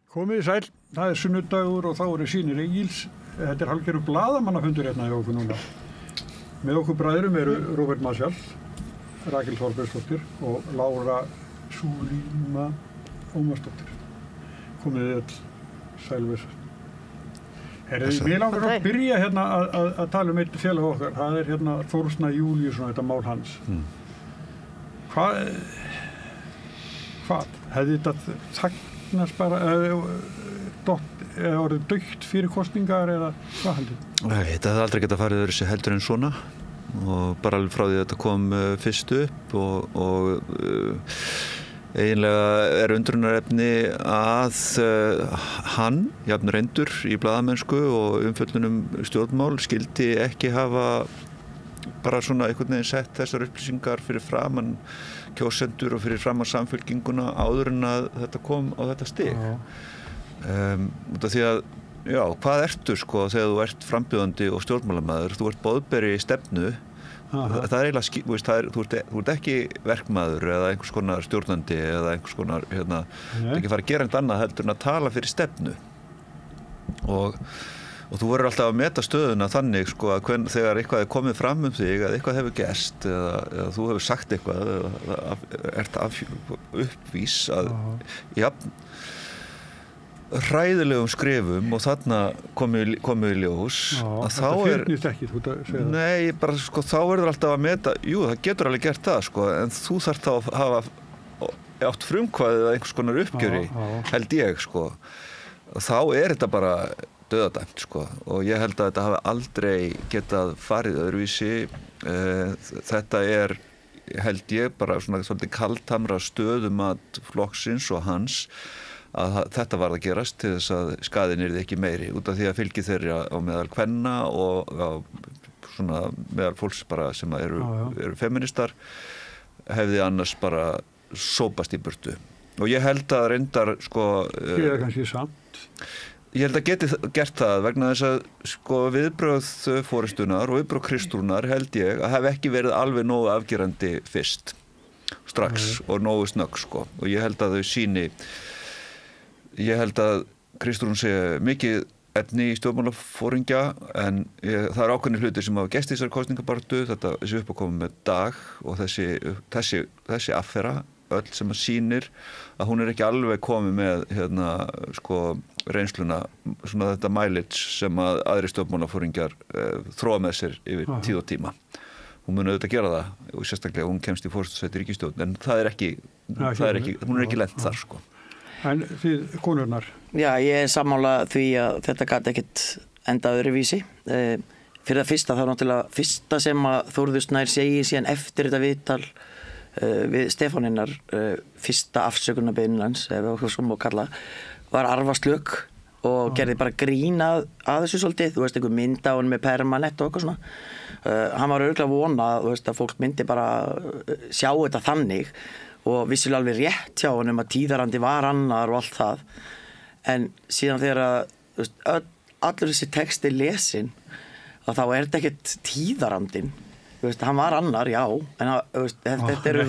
Komið sæl, það sunnudagur og þá eru sýnir Egils. Þetta hálfgerður blaðamannafundur hérna hjá okkur núna. Með okkur bræðrum eru Róbert Marshall, Rakel Þorbergsdóttir og Lára Súlíma Ómarsdóttir. Komið öll sælvissar. Mér langar að byrja hérna að tala um eitt félag okkar. Það hérna Þórsna Júlíusson, þetta mál hans. Hvað hefði þetta þagnast bara orðið dautt fyrir kosningar eða hvað heldur? Nei, þetta hefði aldrei getað farið öðruvísi heldur en svona og bara alveg frá því að þetta kom fyrst upp og eiginlega undrunarefni að hann, jafn reyndur í blaðamennsku og umfjöllunum stjórnmál, skildi ekki hafa bara svona einhvern veginn sett þessar upplýsingar fyrir framan kjósendur og fyrir framan samfylkinguna áður en að þetta kom á þetta stig. Út af því að, já, hvað ertu sko þegar þú ert frambjóðandi og stjórnmálamaður, þú ert boðberi í stefnu. Það eiginlega, þú ert ekki verkmaður eða einhvers konar stjórnandi eða einhvers konar, þú ert ekki fara að gera eitthvað annað heldur en að tala fyrir stefnu. Og þú verður alltaf að meta stöðuna þannig sko að þegar eitthvað er komið fram þig eða eitthvað hefur gerst eða þú hefur sagt eitthvað eða ert uppvís að hræðilegum skrifum og þarna komið í ljós að þá fyrnist ekki, þú segir það. Nei, bara sko þá verður alltaf að meta, jú, það getur alveg gert það sko, en þú þarft þá að hafa átt frumkvæðið að einhvers konar uppgjöri, held ég sko. Þá þetta bara dauðadæmt sko og ég held að þetta hafi aldrei getað farið öðruvísi. Þetta held ég bara svona svolítið kaldhamra stöðumat flokksins og hans að þetta var að gerast til þess að skaðinn yrði ekki meiri út af því að fylgi þeirra á meðal kvenna og á svona meðal fólks bara sem eru feministar hefði annars bara sópast í burtu og ég held að reyndar sko Ég kannski samt Ég held að geti gert það vegna þess að sko viðbrögð forystunar og viðbrögð Kristrúnar held ég að hef ekki verið alveg nógu afgerandi fyrst strax og nógu snögg sko og ég held að þau sýni Ég held að Kristrún sé mikið efni í stjórnmálaforingja en það ákveðnir hlutir sem hafa gerst í þessari kosningabaráttu, þessi uppákomu með Dag og þessi affera öll sem að sýnir að hún ekki alveg komið með sko reynsluna, svona þetta mileage sem að aðri stjórnmálaforingjar þróa með sér yfir tíð og tíma. Hún mun auðvitað gera það og sérstaklega hún kemst í forystusæti ríkisstjórn en hún ekki lent þar sko. En þið konurnar? Já, ég sammála því að þetta gat ekkert enda öðruvísi. Fyrir það fyrsta, þá náttúrulega fyrsta sem að Þórður Snær segi síðan eftir þetta viðtal við Stefáninnar, fyrsta afsökunarbeiðnin hans, ef okkur svo má kalla, var arfaslök og gerði bara grín að þessu svolítið. Þú veist, einhver mynd á hann með permanent og eitthvað svona. Hann var örugglega vonað, að fólk myndi bara sjá þetta þannig og vissilega alveg rétt hjá honum að tíðarandi var annar og allt það en síðan þegar að allur þessi texti lesin að þá þetta ekkert tíðarandin hann var annar, já en þetta eru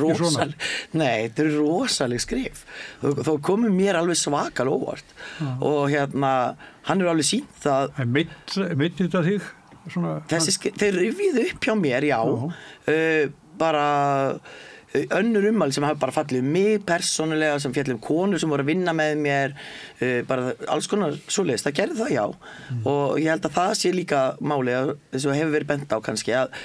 rosaleg skrif þó komið mér alveg svakal óvart og hann alveg sýnt það Meitti þetta þig? Þeir rifjuðu upp hjá mér, já bara önnur ummæli sem hafa bara fallið mig persónulega, sem fjallið konur sem voru að vinna með mér bara alls konar svoleiðis, það gerði það, já og ég held að það sé líka máli þess að hefur verið bent á kannski að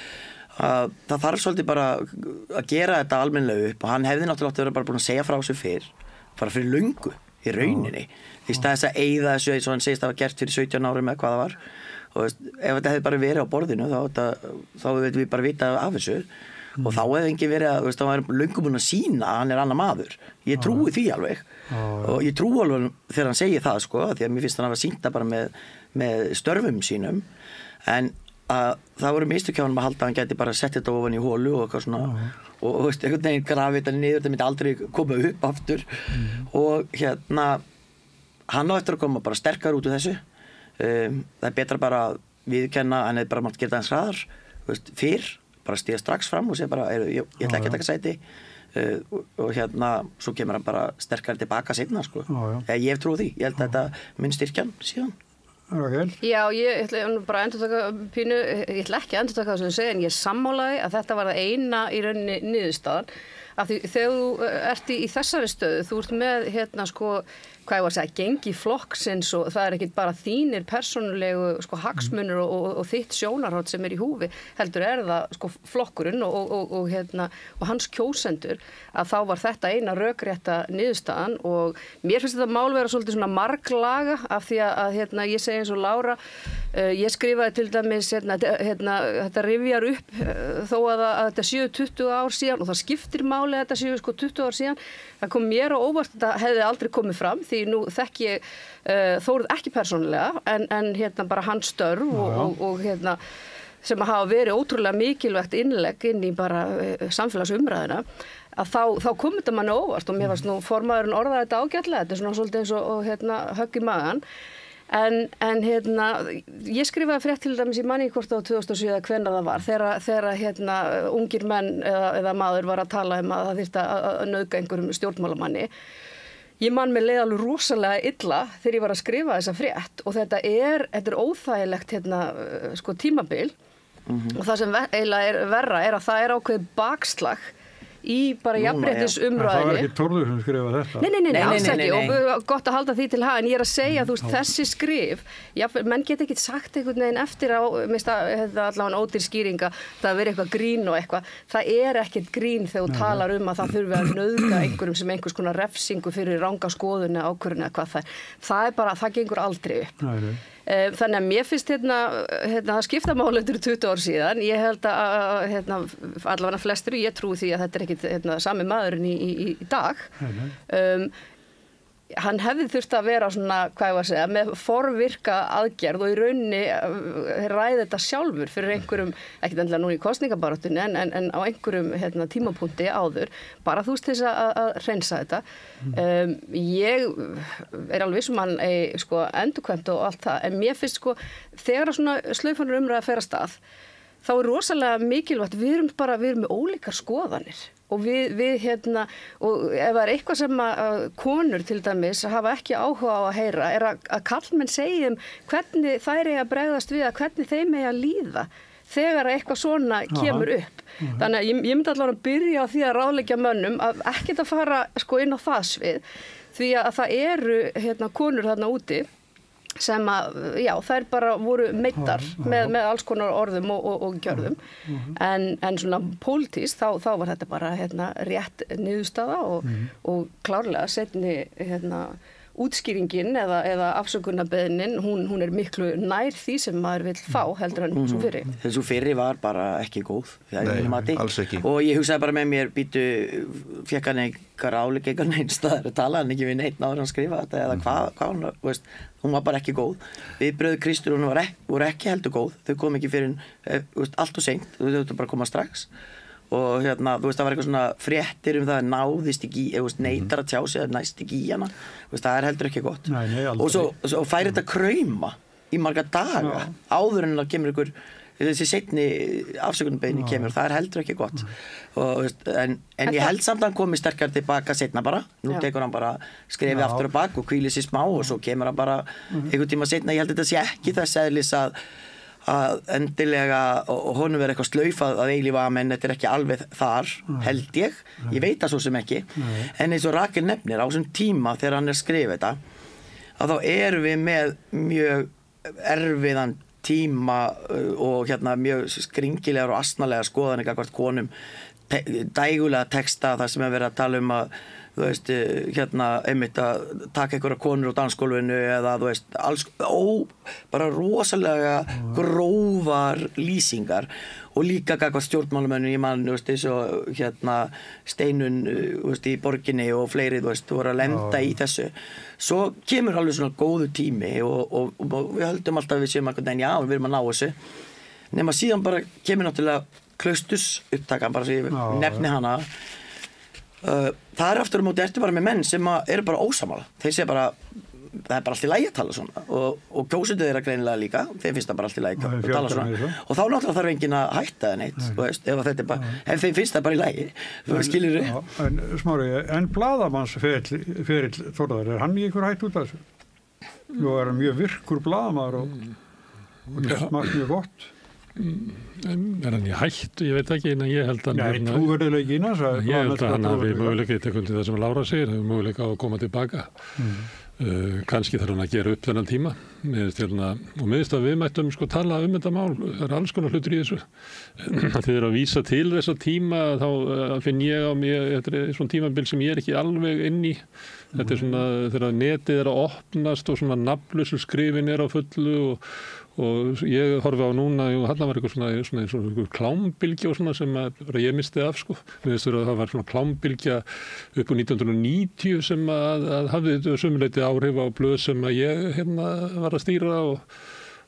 það þarf svolítið bara að gera þetta almennlega upp og hann hefði náttúrulega verið bara búin að segja frá þessu bara fyrir löngu í rauninni í stað þess að eyða þessu eins og hann segist að það var gert fyrir 17 árum eða hvað það var og ef þetta hefði bara verið á borðinu þá veitum við bara vita af þessu og þá hefði ekki verið að það var löngu búin að sýna að hann annar maður ég trúi því alveg og ég trúi alveg þegar hann segir það sko því að mér finnst hann að sýna bara með störfum sínum en að það voru mistök hjá honum að halda að hann gæti bara sett þetta ofan í hólu og eitthvað svona og einhvern veginn grafið þetta niður þetta myndi aldrei koma upp aftur og hann á eftir að koma bara sterkar út úr þessu það betra bara að viðurkenna hann hefði bara mátt gera það hans hraðar fyrr bara stíga strax fram og segja bara ég ætla ekki að taka sæti og svo kemur hann bara sterkari tilbaka seinna sko. Ég hef trúið því, ég held að þetta mun styrkja hann síðan. Já, ég ætla bara að endurtaka pínu, ég ætla ekki að endurtaka það sem þú segir, en ég sammálaði að þetta var það eina í rauninni niðurstaðan, af því þegar þú ert í þessari stöðu, þú ert með sko, hvað ég var að segja, gengi flokksins og það ekki bara þínir persónulegu sko, hagsmunir og þitt sjónarhótt sem í húfi, heldur það sko, flokkurinn og hans kjósendur, að þá var þetta eina rökrétta niðurstaðan og mér finnst þetta mál vera svolítið svona marglaga af því að ég segi eins og Lára, ég skrifaði til dæmis þetta rifjar upp þó að þetta séu 20 ár síðan og það skiptir máli að þetta séu sko 20 ár síðan, það kom mér á óvart að þetta hefði aldrei komið fram því nú þekki ég Þórð ekki persónulega en bara hans störf og sem að hafa verið ótrúlega mikilvægt innlegg inn í bara samfélagsumræðina að þá kom þetta manni óvart og mér varst nú formaðurinn orðaði þetta ágætlega, þetta svona svolítið eins og högg í magan en ég skrifaði frétt til dæmis í manni hvort á 2007 hvenær það var þegar ungir menn eða maður var að tala að það þyrfti að nauðga einhverjum stjórnmálamanni. Ég man mig leið alveg rosalega illa þegar ég var að skrifa þessa frétt og þetta er óþægilegt sko tímabil og það sem eiginlega er verra er að það er ákveðið bakslag í bara jafnréttisumræðinni. Það var ekki Þórður sem skrifaði þetta? Nei, alls ekki og gott að halda því til haga en ég er að segja þú veist þessi skrif, menn geta ekki sagt einhvern veginn eftir á, minnst allavega ódýr skýringa, það verið eitthvað grín og eitthvað, það er ekkert grín þegar þú talar að það þurfi að nauðga einhverjum sem einhvers konar refsingu fyrir ranga skoðun ákvörðun eða hvað það er bara, það gengur aldrei upp. Þannig að mér finnst það skipta máli eftir 20 ár síðan ég held að allavega flestur ég trúi því að þetta er ekki sami maðurinn í dag hann hefði þurft að vera svona, hvað ég var að segja, með forvirka aðgerð og í rauninni ræði þetta sjálfur fyrir einhverjum, ekkert endilega núna í kosningabaráttunni en á einhverjum tímapunkti áður, bara þú veist þess að hreinsa þetta. Ég er alveg viss hann sko endurkvæmt og allt það, en mér finnst sko, þegar svona slaufanur umræða fer af stað, þá er rosalega mikilvægt, við erum með ólíkar skoðanir. Og við og ef það er eitthvað sem að konur til dæmis hafa ekki áhuga á að heyra er að karlmenn segja hvernig þær eiga að bregðast við að hvernig þeim eiga að líða þegar eitthvað svona kemur upp. Þannig að ég myndi allavega að byrja á því að ráðleggja mönnum að ekkert að fara sko inn á það svið því að það eru konur þarna úti sem að, já, þær bara voru meittar með alls konar orðum og gjörðum en svona pólitískt þá var þetta bara rétt niðurstaða og klárlega seinni útskýringin eða afsökunarbeiðnin hún er miklu nær því sem maður vill fá heldur en svo fyrri. Þessu fyrri var bara ekki góð. Nei, alls ekki. Og ég hugsaði bara með mér fékk hann einhver áleika neins staðar að tala hann ekki við neitt náður hann skrifa þetta eða hvað hann, veist, hún var bara ekki góð. Viðbrögð Kristrúnu voru ekki heldur góð. Þau kom ekki fyrir allt og seint, þau þurftu bara að koma strax. Og þú veist, það var eitthvað svona fréttir það náðist ekki neitar að tjá sig að næst ekki í hana það er heldur ekki gott og svo færi þetta krauma í marga daga áður en það kemur ykkur þessi seinni afsökunarbeiðni kemur það er heldur ekki gott en ég held samt að hann komi sterkar tilbaka seinna bara, nú tekur hann bara skrefi aftur og bak og hvílir sér smá og svo kemur hann bara einhvern tíma seinna, ég held þetta sé ekki þess eðlis að endilega og honum verið eitthvað slaufað að eilífa menn þetta er ekki alveg þar held ég veit það svo sem ekki en eins og Rakel nefnir á þessum tíma þegar hann skrifa þetta að þá erum við með mjög erfiðan tíma og mjög skringilegar og asnalegar skoðanir gagnvart konum dægulega texta þar sem er verið að tala að þú veist, einmitt að taka einhverja konur á dansgólfinu eða þú veist, alls, bara rosalega grófar lýsingar og líka gagnvart stjórnmálamönnum ég man, þú veist, eins og Steinun, þú veist, í borginni og fleiri, þú veist, voru að lenda í þessu svo kemur alveg svona góðu tími og við höldum alltaf við séum einhvern veginn, já, við erum að ná þessu nema síðan bara kemur náttúrulega Klausturs upptakan, bara sem ég nefni hana það er aftur á móti ertu bara með menn sem eru bara ósammála þeir segja bara það bara allt í lagi að tala svona og kjósendur þeirra greinilega líka, þeim finnst það bara allt í lagi að tala svona og þá náttúrulega þarf enginn að hætta það neitt, þú veist, ef þeim finnst það bara í lagi, þú skilur þau. En Smári, en blaðamannsferill Þórðar, hann í einhver hætt út af þessu? Nú hann mjög virkur blaðamaður og gert margt mjög gott. Hann í hættu, ég veit ekki, en ég held að Nei, trúverðuleiki innan þess ég held að hann hafi möguleika, tekund til það sem Lára segir, hafi möguleika á að koma tilbaka. Kannski þarf hann að gera upp þennan tíma og mér finnst að við mættum tala þetta mál, það alls konar hlutur í þessu. Þegar þið að vísa til þessa tíma þá finn ég á mér, þetta svona tímabil sem ég ekki alveg inn í. Þetta svona þegar netið að opnast og svona nafnlausu skrifin á fullu og ég horfi á núna og hann var eitthvað svona eins og klámbylgja og svona sem ég misti af sko. Mér finnst að það var svona klámbylgja upp á 1990 sem að hafði sömuleyti áhrif á blöð sem að ég var að stýra og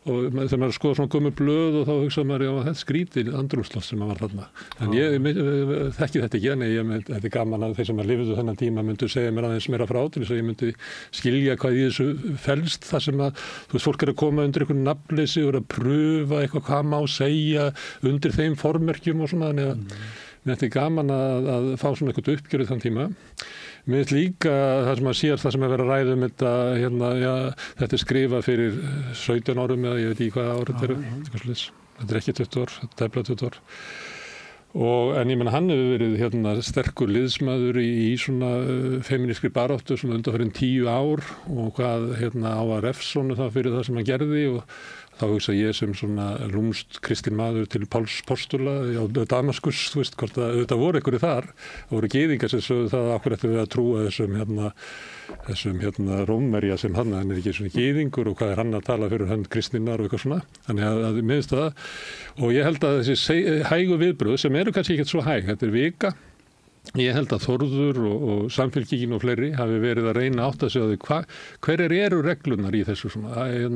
þegar maður skoða svona gömul blöð og þá hugsaði maður, já, þetta skrítið andrúmsloft sem var þarna. En ég þekki þetta ekki, en þetta er gaman að þeir sem að lifðu þennan tíma myndu segja mér aðeins meira frá til þess að ég myndi skilja hvað í þessu felst, þar sem að, þú veist, fólk að koma undir einhvern nafnleysi og að pröfa eitthvað hvað má segja undir þeim formerkjum og svona, þannig að þetta er gaman að fá svona eitthvað uppgjörið þann tíma. Mér finnst líka það sem að sér það sem er verið að ræða þetta, þetta er skrifað fyrir 17 árum eða ég veit ekki hvað árið þetta er ekki 20 ár, þetta er tæplega 20 ár. En ég menna hann hefur verið sterkur liðsmaður í svona femínískri baráttu svona undanfarin 10 ár og hvað á að refsa honum það fyrir það sem hann gerði og þá hugsa ég sem svona lúmst kristinn maður til Páls postula á Damaskus, þú veist hvort þetta voru einhverju þar, það voru gyðingar sem sögðu það okkur eftir við að trúa þessum Rómverja sem hann er ekki svona gyðingur og hvað er hann að tala fyrir hönd kristninnar og eitthvað svona, þannig að mér finnst það og ég held að þessi hægu viðbröð sem eru kannski ekkert svo hæg, þetta er vika. Ég held að Þórður og Samfylkingin og fleiri hafi verið að reyna átt að segja því hverjar eru reglunar í þessu svona, er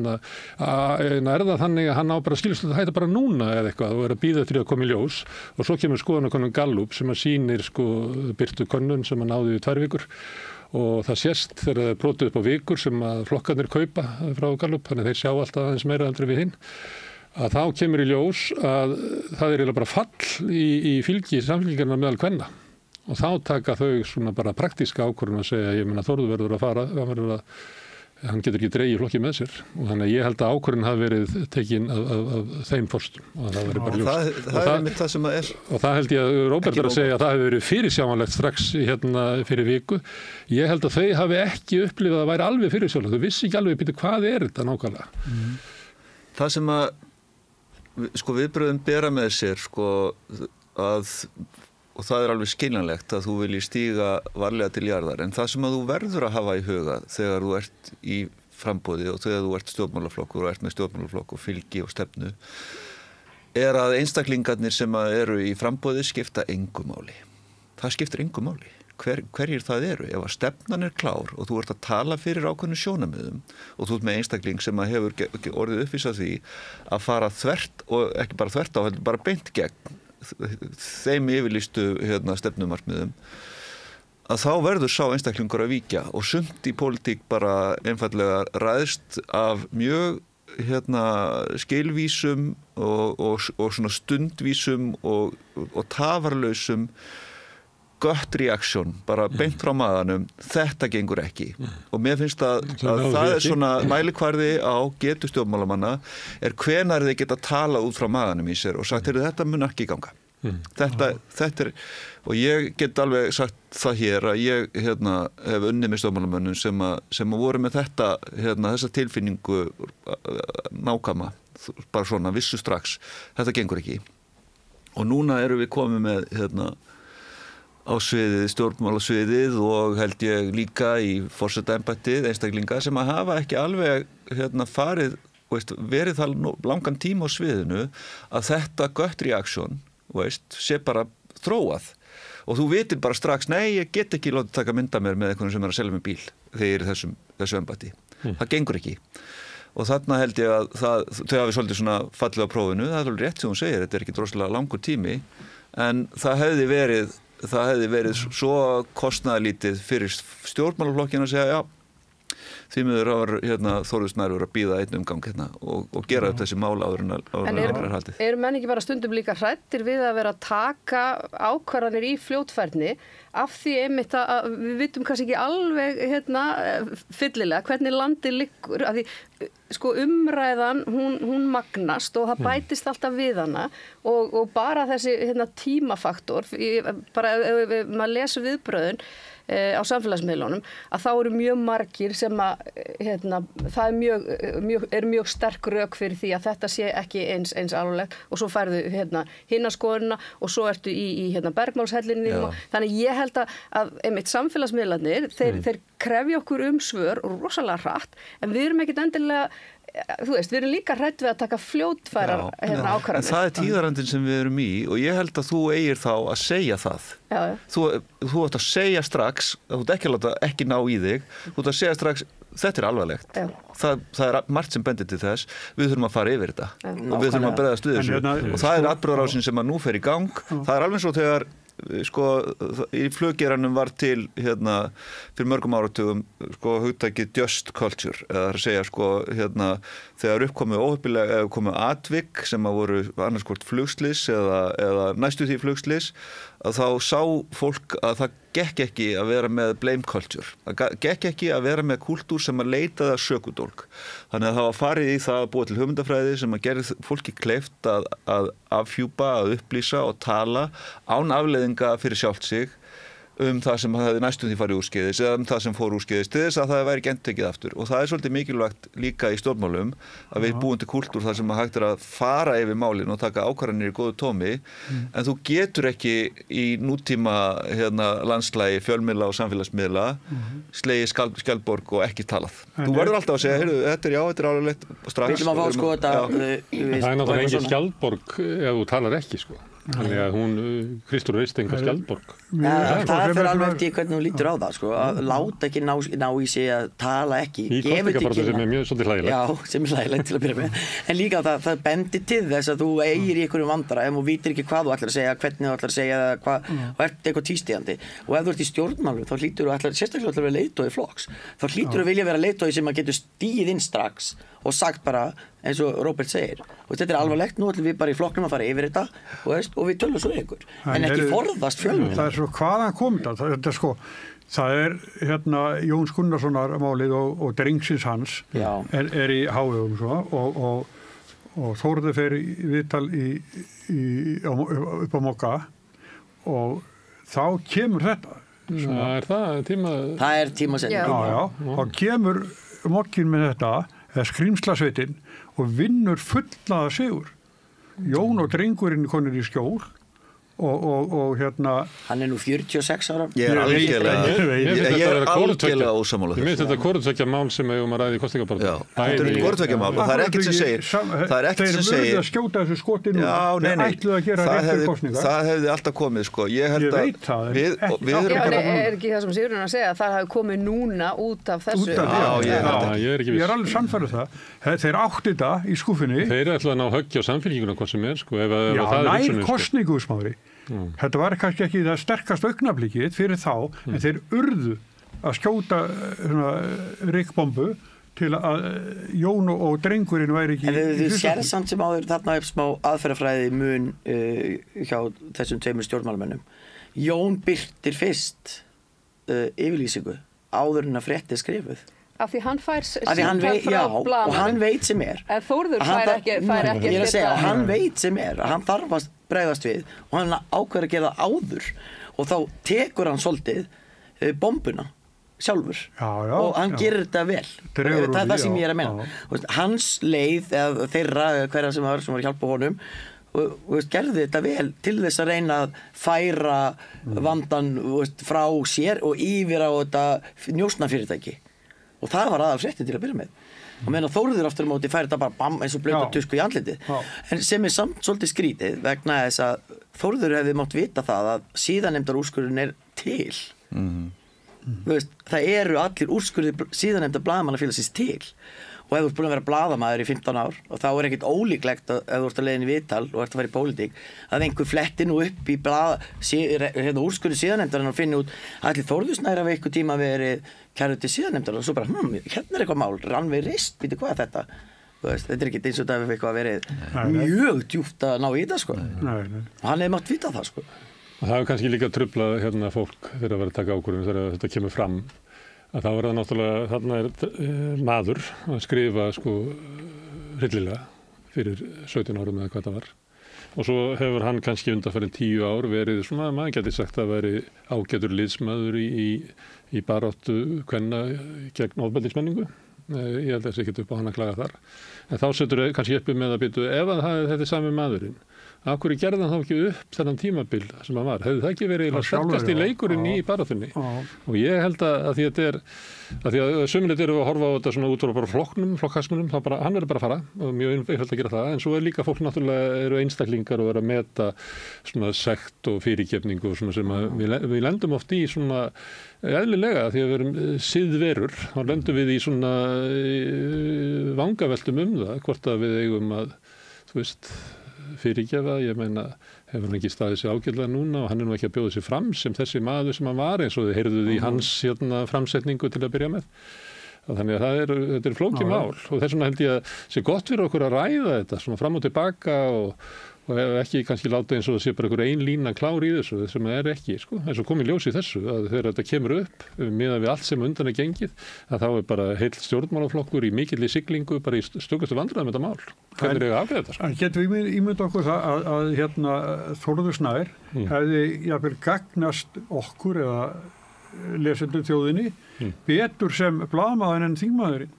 það þannig að hann á bara skilast að hætta bara núna eða eitthvað og er að bíða eftir að koma í ljós og svo kemur skoðanakönnun Gallup sem að sýnir birtu könnun sem að náði í 2 vikur og það sést þegar það er brotið upp á vikur sem að flokkarnir kaupa frá Gallup, þannig þeir sjá alltaf aðeins meira aldrei við hinn. Að þá kemur í ljós að það er eiginlega bara fall í fylgi Samfylkingarinnar meðal kvenna. Og þá taka þau svona bara praktíska ákvörðun að segja, ég meina Þórður verður að fara, hann getur ekki dregið flokki með sér og þannig að ég held að ákvörðun hafi verið tekin af þeim forstum og það verður bara ljóst. Það er einmitt það sem að er. Og það held ég að Róbert er að segja að það hefur verið fyrirsjáanlegt strax fyrir viku. Ég held að þau hafi ekki upplifað að það væri alveg fyrirsjáanlegt, þau vissi ekki alveg hvað er þetta nákvæmlega. Það sem að viðbröðin bera með sér og það er alveg skiljanlegt að þú vilji stíga varlega til jarðar en það sem að þú verður að hafa í huga þegar þú ert í framboði og þegar þú ert stjórnmálaflokkur og ert með stjórnmálaflokk og fylgi og stefnu er að einstaklingarnir sem eru í framboði skipta engu máli. Það skiptir engu máli. Hverjir það eru? Ef að stefnan er klár og þú ert að tala fyrir ákveðnum sjónarmiðum og þú ert með einstakling sem að hefur orðið uppvís af því að fara þvert og ekki bara þvert á, heldur bara beint gegn þeim yfirlýstu stefnumarkmiðum að þá verður sá einstaklingur að víkja og sumt í pólitík bara einfallega ræðst af mjög skilvísum og svona stundvísum og tafarlausum gött reaksjón, bara beint frá maðanum, þetta gengur ekki. Og mér finnst að það er svona mælikvarði á getu stjórnmálamanna er hvenær þeir geta talað út frá maðanum í sér og sagt, þetta mun ekki ganga. Þetta er, og ég get alveg sagt það hér að ég hef unnið með stjórnmálamönnum sem voru með þessa tilfinningu nákvæma, bara svona vissu strax, þetta gengur ekki. Og núna erum við komið með á sviðið, stjórnmálasviðið og held ég líka í forsetaembættið einstaklinga sem að hafa ekki alveg farið, verið það langan tíma á sviðinu að þetta gött reaksjón, sé bara þróað og þú vitir bara strax, nei, ég get ekki látið taka mynda mér með einhvern sem er að selja mig bíl þegar ég er í þessu embætti. Það gengur ekki. Og þarna held ég að þau hafi svolítið svona fallið á prófinu, það er alveg rétt sem hún segir, þetta er ekki droslega langur tími, en það hefði verið svo kostnaðarlítið fyrir stjórnmálaflokkinn að segja, já, því miður var Þórður Snær að bíða einn umgang og gera upp þessi mál áður en haldið. Eru menn ekki bara stundum líka hræddir við að vera að taka ákvarðanir í fljótfærni af því einmitt að við vitum kannski ekki alveg fyllilega hvernig landið liggur, af því sko umræðan hún magnast og það bætist alltaf við hana og bara þessi tímafaktor, bara ef maður lesur viðbröðin á samfélagsmiðlunum að þá eru mjög margir sem að það er mjög sterk rök fyrir því að þetta sé ekki eins alvarlegt og svo færðu hina skoðunina og svo ertu í bergmálshellinni þannig ég held að einmitt samfélagsmiðlarnir þeir krefja okkur svör og rosalega hratt en við erum ekkit endilega við erum líka hrædd við að taka fljótfærar ákvarðanir. En það tíðarandinn sem við erum í og ég held að þú eigir þá að segja það. Já. Þú átt að segja strax, þú átt ekki að láta ekki ná í þig, þú átt að segja strax þetta alvarlegt. Það er margt sem bendir til þess, við þurfum að fara yfir þetta og við þurfum að bregðast við þessu og það er atburðarásin sem að nú fer í gang. Það er alveg svo þegar í fluggeranum var til fyrir mörgum áratugum hugtakið just culture eða að segja þegar uppkomið óheppilega eða komið atvik sem að voru annars hvort flugslys eða næstu því flugslys að þá sá fólk að það gekk ekki að vera með blame culture. Það gekk ekki að vera með kúltúr sem að leitaði að sökudólg. Þannig að það var farið í það að búa til hugmyndafræði sem að gera fólki kleift að afhjúpa, að upplýsa og tala án afleiðinga fyrir sjálft sig það sem það hefði næstum því farið úrskeiðis eða það sem fór úrskeiðis til þess að það væri ekki endurtekið aftur. Og það er svolítið mikilvægt líka í stjórnmálum að við búum til kúltúr þar sem að hægt að fara yfir málin og taka ákvarðanir í góðu tómi en þú getur ekki í nútíma landslægi, fjölmiðla og samfélagsmiðla slegið skjaldborg og ekki talað. Þú verður alltaf að segja, þetta er álulegt strax. Við viljum að fá þetta. Það er náttúrulega engin skjaldborg ef þú talar ekki Þannig að Kristur veist enga skjaldborg. Það fer alveg eftir hvernig hún lítur á það að láta ekki ná í sig að tala ekki. Í kosningabaráttu sem mjög svolítið hlægilegt. Já, sem hlægilegt til að byrja með. En líka það bendir til þess að þú eigir í einhverjum vandræðum og vitir ekki hvað þú ætlar að segja, hvernig þú ætlar að segja og ert eitthvað tvístígandi. Og ef þú ert í stjórnmálum þá hlýtur þú sérstaklega að vera leiðtogi flokks. Þá hlýtur þú vilja vera leiðtogi sem að getur stigið inn strax og sagt bara eins og Róbert segir og þetta er alvarlegt, nú ætlum við bara í flokknum að fara yfir þetta og við tölum svo ykkur en ekki forðast fjölmiðla. Það er svo hvaðan komið þetta það er Jóns Gunnarssonar málið og drengsins hans er í hávegum og Þórður fer í viðtal upp á Mokka og þá kemur þetta. Það er tímasending. Já, þá kemur Mokkin með þetta eða skrýmslasveitin og vinnur fullaða sigur. Jón og drengurinn konur í skjól og hann er nú 46 ára. Ég er algjörlega ósammála þessu. Ég minnst þetta hvorutveggja mál sem eigum að ræða í kosningabaráttu. Þetta er hvorutveggja mál og það er ekkert sem segir þeir verður að skjóta þessu skotinu þeir ætluðu að gera rétt fyrir kosningar. Það hefði alltaf komið ég veit það er ekki það sem Sigurður að segja að það hafi komið núna út af þessu. Ég er alveg sannfærður það þeir áttu þetta í skúfinni. Þeir ætlaðu að ná höggja á samfélkinguna hvað sem nær kosningu smári. Þetta var kannski ekki það sterkast augnablikið fyrir þá en þeir urðu að skjóta rykkbombu til að Jón og drengurinn væri ekki. En þau sér samt sem áður þarna upp smá aðferðafræði mun hjá þessum tveimur stjórnmálamönnum. Jón birtir fyrst yfirlýsingu áður en að frétt er skrifuð. Af því hann fær og hann veit sem er. En Þórður fær ekki. Ég er að segja að hann veit sem er að hann þarf að bregðast við og hann ákveður að gera það áður og þá tekur hann svolítið bombuna sjálfur og hann gerir þetta vel. Það er það sem ég er að meina. Hans leið eða þeirra hverja sem var að hjálpa honum og gerði þetta vel til þess að reyna að færa vandan frá sér og yfir á þetta njósnafyrirtæki. Og það var aðalfréttin til að byrja með. Og meðan Þórður aftur á móti færi þetta bara bam eins og blauta tusku í andlitið. En sem er samt svolítið skrítið vegna þess að Þórður hefði mátt vita það að síðanemdar úrskurðurinn er til. Þú veist, það eru allir úrskurðir síðanefnda blaðamannafélagsins til og ef þú ert búin að vera blaðamaður í 15 ár og þá er ekkert ólíklegt að ef þú ert að leiðin í viðtal og ert að fara í pólitík að einhver fletti nú upp í úrskurði síðanefndarinnar og finni út allir Þórður af einhver tíma verið kærður til síðanefndar og svo bara, hérna er eitthvað mál, Rannveig Rist, býtu hvað er þetta? Þetta er ekki eins og það hefur eitthvað verið mjög djúpt að ná í það, sko. Og hann hefði mátt vita það, sko. Það hefur kannski líka trublað fólk þegar að vera að taka ákvörðun þegar þetta kemur fram að þá er það náttúrulega, þarna er maður að skrifa sko hryllilega fyrir 17 árum eða hvað það var og svo hefur hann kannski undanfarin 10 ár verið svona, maður geti sagt að veri ágætur liðsmaður í baráttu kvenna gegn ofbeldismenningu. Ég held að það sé ekki upp á hann að klaga þar en þá setur kannski uppi með að byrja ef að þetta er sami maðurinn af hverju gerði hann þá ekki upp þennan tímabil sem hann var, hefði það ekki verið sterkast í leikurinn í baráttunni og ég held að því að þetta er að því að sömulegt eru að horfa á þetta svona út frá bara flokkasmunum, þá bara, hann verður bara að fara og mjög einfalt að gera það, en svo er líka fólk náttúrulega eru einstaklingar og vera að meta svona sekt og fyrirgefningu og svona sem að við lendum oft í svona eðlilega því að við erum siðverur, þá lendum við í svona vangaveltum það, hvort að við eigum að, þú veist fyrirgefa, ég meina hefur hann ekki staðið sig ágætlega núna og hann er nú ekki að bjóða sig fram sem þessi maður sem hann var eins og þið heyrðuð í hans framsetningu til að byrja með og þannig að þetta er flókið mál og þess vegna held ég að sé gott fyrir okkur að ræða þetta svona fram og tilbaka og ekki kannski láta eins og það sé bara einhver ein lína klár í þessu sem það er ekki, sko, eins og komið ljós í þessu að þegar þetta kemur upp miðað við allt sem undan er gengið að þá er bara heill stjórnmálaflokkur í mikilli siglingu bara í stökustu vandræðum þetta mál. Hvernig er að afgreiða þetta? Getum við ímyndað okkur það að hérna Þórður Snær hefði jafnvel gagnast okkur eða lesendum þjóðinni betur sem blaðamaður en þingmaðurinn?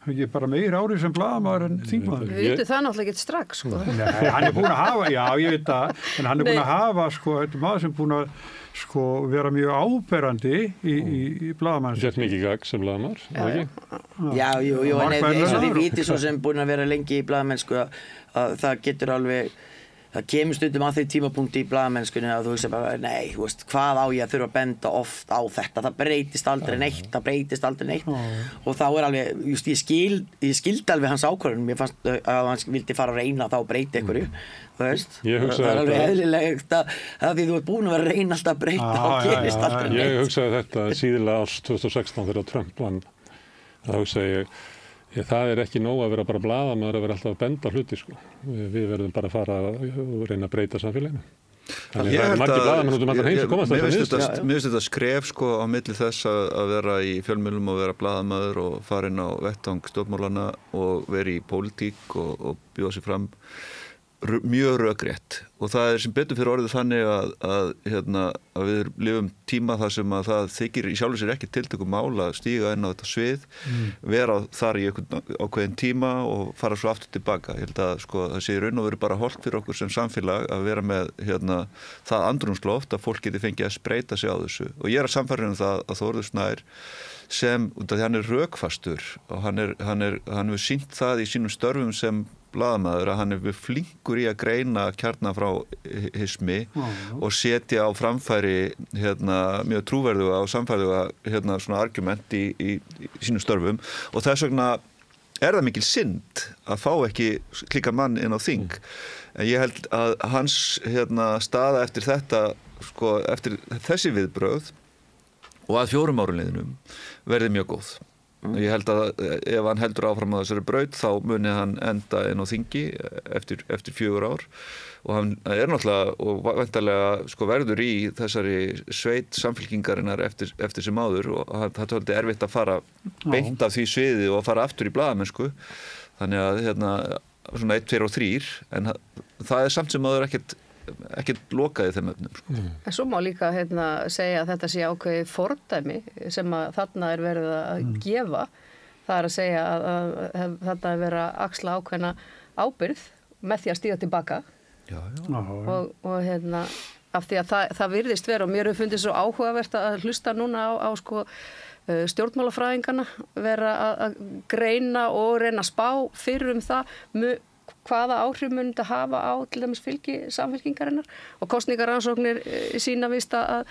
Ekki bara meir ári sem blaðamaður en þingmaður. Við vitum það náttúrulega ekki strax, sko. Nei, hann er búin að hafa, já, ég veit það, en hann er búin að hafa, sko, þetta er maður sem er búin að, sko, vera mjög áberandi í blaðamanns. Sett mikið gagn sem blaðamaður, ekki? Já, jú, en eins og þið viti svo sem búin að vera lengi í blaðamennsku að það getur alveg það kemur stundum að því tímapunkti í blaðamennskunni að þú hugsa bara, nei, þú veist, hvað á ég að þurfa að benda oft á þetta, það breytist aldrei neitt, og þá er alveg, just, ég skildi alveg hans ákvörðun, mér fannst að hann vildi fara að reyna þá að breyta einhverju, þú veist, það er alveg eðlilegt að því þú ert búin að vera að reyna alltaf að breyta og gerist aldrei neitt. Ég hugsaði þetta síðlega árs 2016 þegar Trump vann, þá hugsaði ég, það er ekki nóg að vera bara blaðamaður að vera alltaf að benda hluti, sko. Við verðum bara að fara og reyna að breyta samfélaginu. Þannig það er margir blaðamenn út allan heim sem komast að þetta Mér finnst þetta skref, sko, á milli þess að vera í fjölmiðlum og vera blaðamaður og fara inn á vettvang stjórnmálanna og vera í pólitík og bjóða sig fram mjög rökrétt og það er sem betur fyrir orðið þannig að við lifum tíma þar sem að það þykir í sjálfu sér ekki tiltökum mál að stíga inn á þetta svið, vera þar í einhvern ákveðin tíma og fara svo aftur tilbaka. Ég held að, sko, það sé í raun og veru bara hollt fyrir okkur sem samfélag að vera með það andrúmsloft að fólk geti fengið að spreyta sig á þessu og ég er að sannfæra það að Þórður Snær sem, út af því hann er rökfastur og hann hefur sýnt það í sínum störfum sem blaðamaður að hann er flinkur í að greina kjarnafráhismi og setja á framfæri mjög trúverðuga og samfæðuga svona argument í sínum störfum og þess vegna er það mikil synd að fá ekki slíkan mann inn á þing. En ég held að hans staða eftir þetta, sko, eftir þessi viðbrögð og að 4 árum liðnum verði mjög góð. Ég held að ef hann heldur áfram á þessari braut þá muni hann enda inn á þingi eftir 4 ár og hann er náttúrulega og væntanlega, sko, verður í þessari sveit samfylkingarinnar eftir sem áður og það er svolítið erfitt að fara beint af því sviði og fara aftur í blaðamennsku þannig að svona 1, 2 og 3 en það er samt sem áður ekkert lokaði þeim efnum, sko. En svo má líka segja að þetta sé ákveðið fordæmi sem að þarna er verið að gefa. Það er að segja að þarna er verið að axla ákveðna ábyrgð með því að stíga tilbaka. Já. Og af því að það virðist vera og mér hefur fundið svo áhugavert að hlusta núna á sko stjórnmálafræðingana vera að greina og reyna að spá fyrir það hvaða áhrif mun þetta hafa á til dæmis fylgi samfylkingarinnar og kosningarannsóknir sína víst að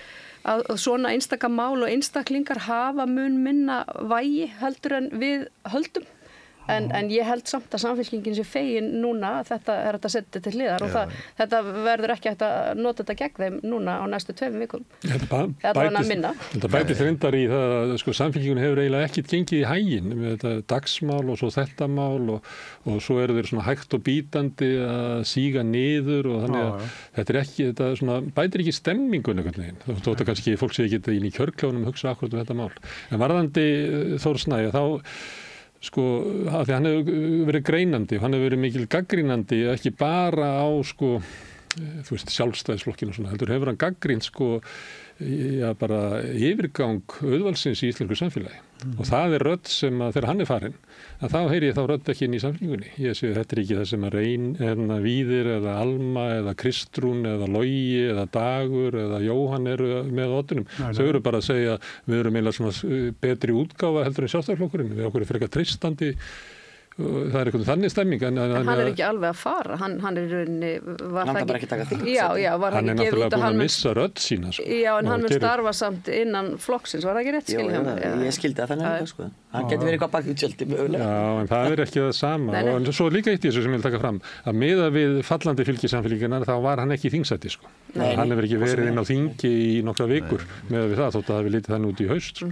svona einstaka mál og einstaklingar hafa mun minna vægi heldur en við höldum. En ég held samt að samfylkingin sé fegin núna að þetta að setja til hliðar og þetta verður ekki hægt að nota þetta gegn þeim núna á næstu 2 vikum. Þetta bætist reyndar í það að sko, samfylkingin hefur eiginlega ekkert gengið í hæginn með þetta dagsmál og svo þetta mál og svo eru þeir svona hægt og bítandi að síga niður og þannig að þetta svona, bætir ekki stemmingun einhvern veginn. Þótt að kannski fólk sé ekki inn í kjörkljónum hugsa akkurat um þetta mál. En varðandi Þór Snæ þá sko, að því hann hefur verið greinandi og hann hefur verið mikil gaggrínandi ekki bara á sko, þú veist, sjálfstæðisflokkinu og svona, heldur hefur hann gaggrínt sko, bara yfirgang auðvalsins í íslensku samfélagi og það rödd sem að þegar hann farinn að þá heyri ég þá rödd ekki inn í samfélgingunni. Ég sé þetta ekki það sem að Víðir eða Alma eða Kristrún eða Logi eða Dagur eða Jóhann eru með oddunum. Þau eru bara að segja við erum eiginlega svona betri útgáfa heldur en sjálfstæðisflokkurinn. Við okkur frekar treystandi. Það eitthvað þannig stemming en hann ekki alveg að fara hann í rauninni var hann bara ekki taka þig var hann náttúrulega búin að missa rödd sína sko. Já, en hann mun starfa samt innan flokksins, var það ekki rétt skilja? Ég skildi það þannig sko. Hann getur verið eitthvað bak í tjöldi mögulega. Já, en það ekki það sama og svo líka eitt í þessu sem ég vil taka fram að miðað við fallandi fylgi samfylkingarinnar þá var hann ekki í þingsæti sko. Hann hefur ekki verið inn á þingi í nokkra vikur miðað við það þótt að það hafi litið þannig út í haust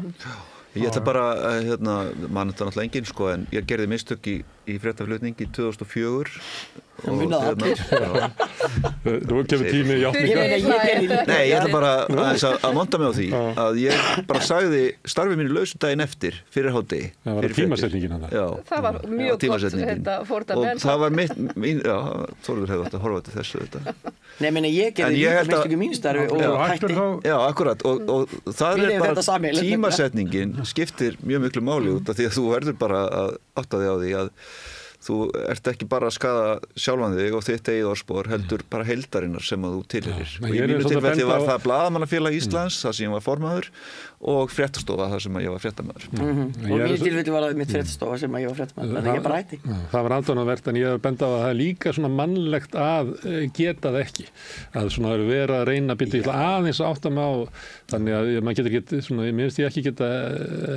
Ég ætla bara að, mann þetta náttúrulega enginn sko, en ég gerði mistök í fréttaflutning í 2004 Það munaði allir. Nú kemur tími í játninga. Nei, ég ætla bara að monta mig á því að ég bara sagði starfið mínu lausu daginn eftir fyrir hádegi. Það var tímasetningin hann. Já. Það var mjög gott þetta fórnarmenn. Og það var Þórður hefði átt að horfa til þessu þetta. Nei, meni ég gerði líka mistökum mínu starfi og hætti. Já, akkurat. Og það bara tímasetningin skiptir mjög miklu máli út af því að þú verður bara að átta þig á því að þú ert ekki bara að skaða sjálfan þig og þitt eigið orðspor, heldur bara heildarinnar sem að þú tilheyrir. Og í mínu tilfelli var það Blaðamannafélag Íslands, þar sem ég var formaður, og Fréttastofa, þar sem ég var fréttamaður. Og í mínu tilfelli var það mitt Fréttastofa sem ég var fréttamaður, þannig ég bara hætti. Það var aðdáunarvert, en ég hef bent á að það er líka svona mannlegt að geta það ekki. Að svona vera að reyna að byrja aðeins að átta mig á, þannig að maður getur ekki, svona, ég minnst ég ekki geta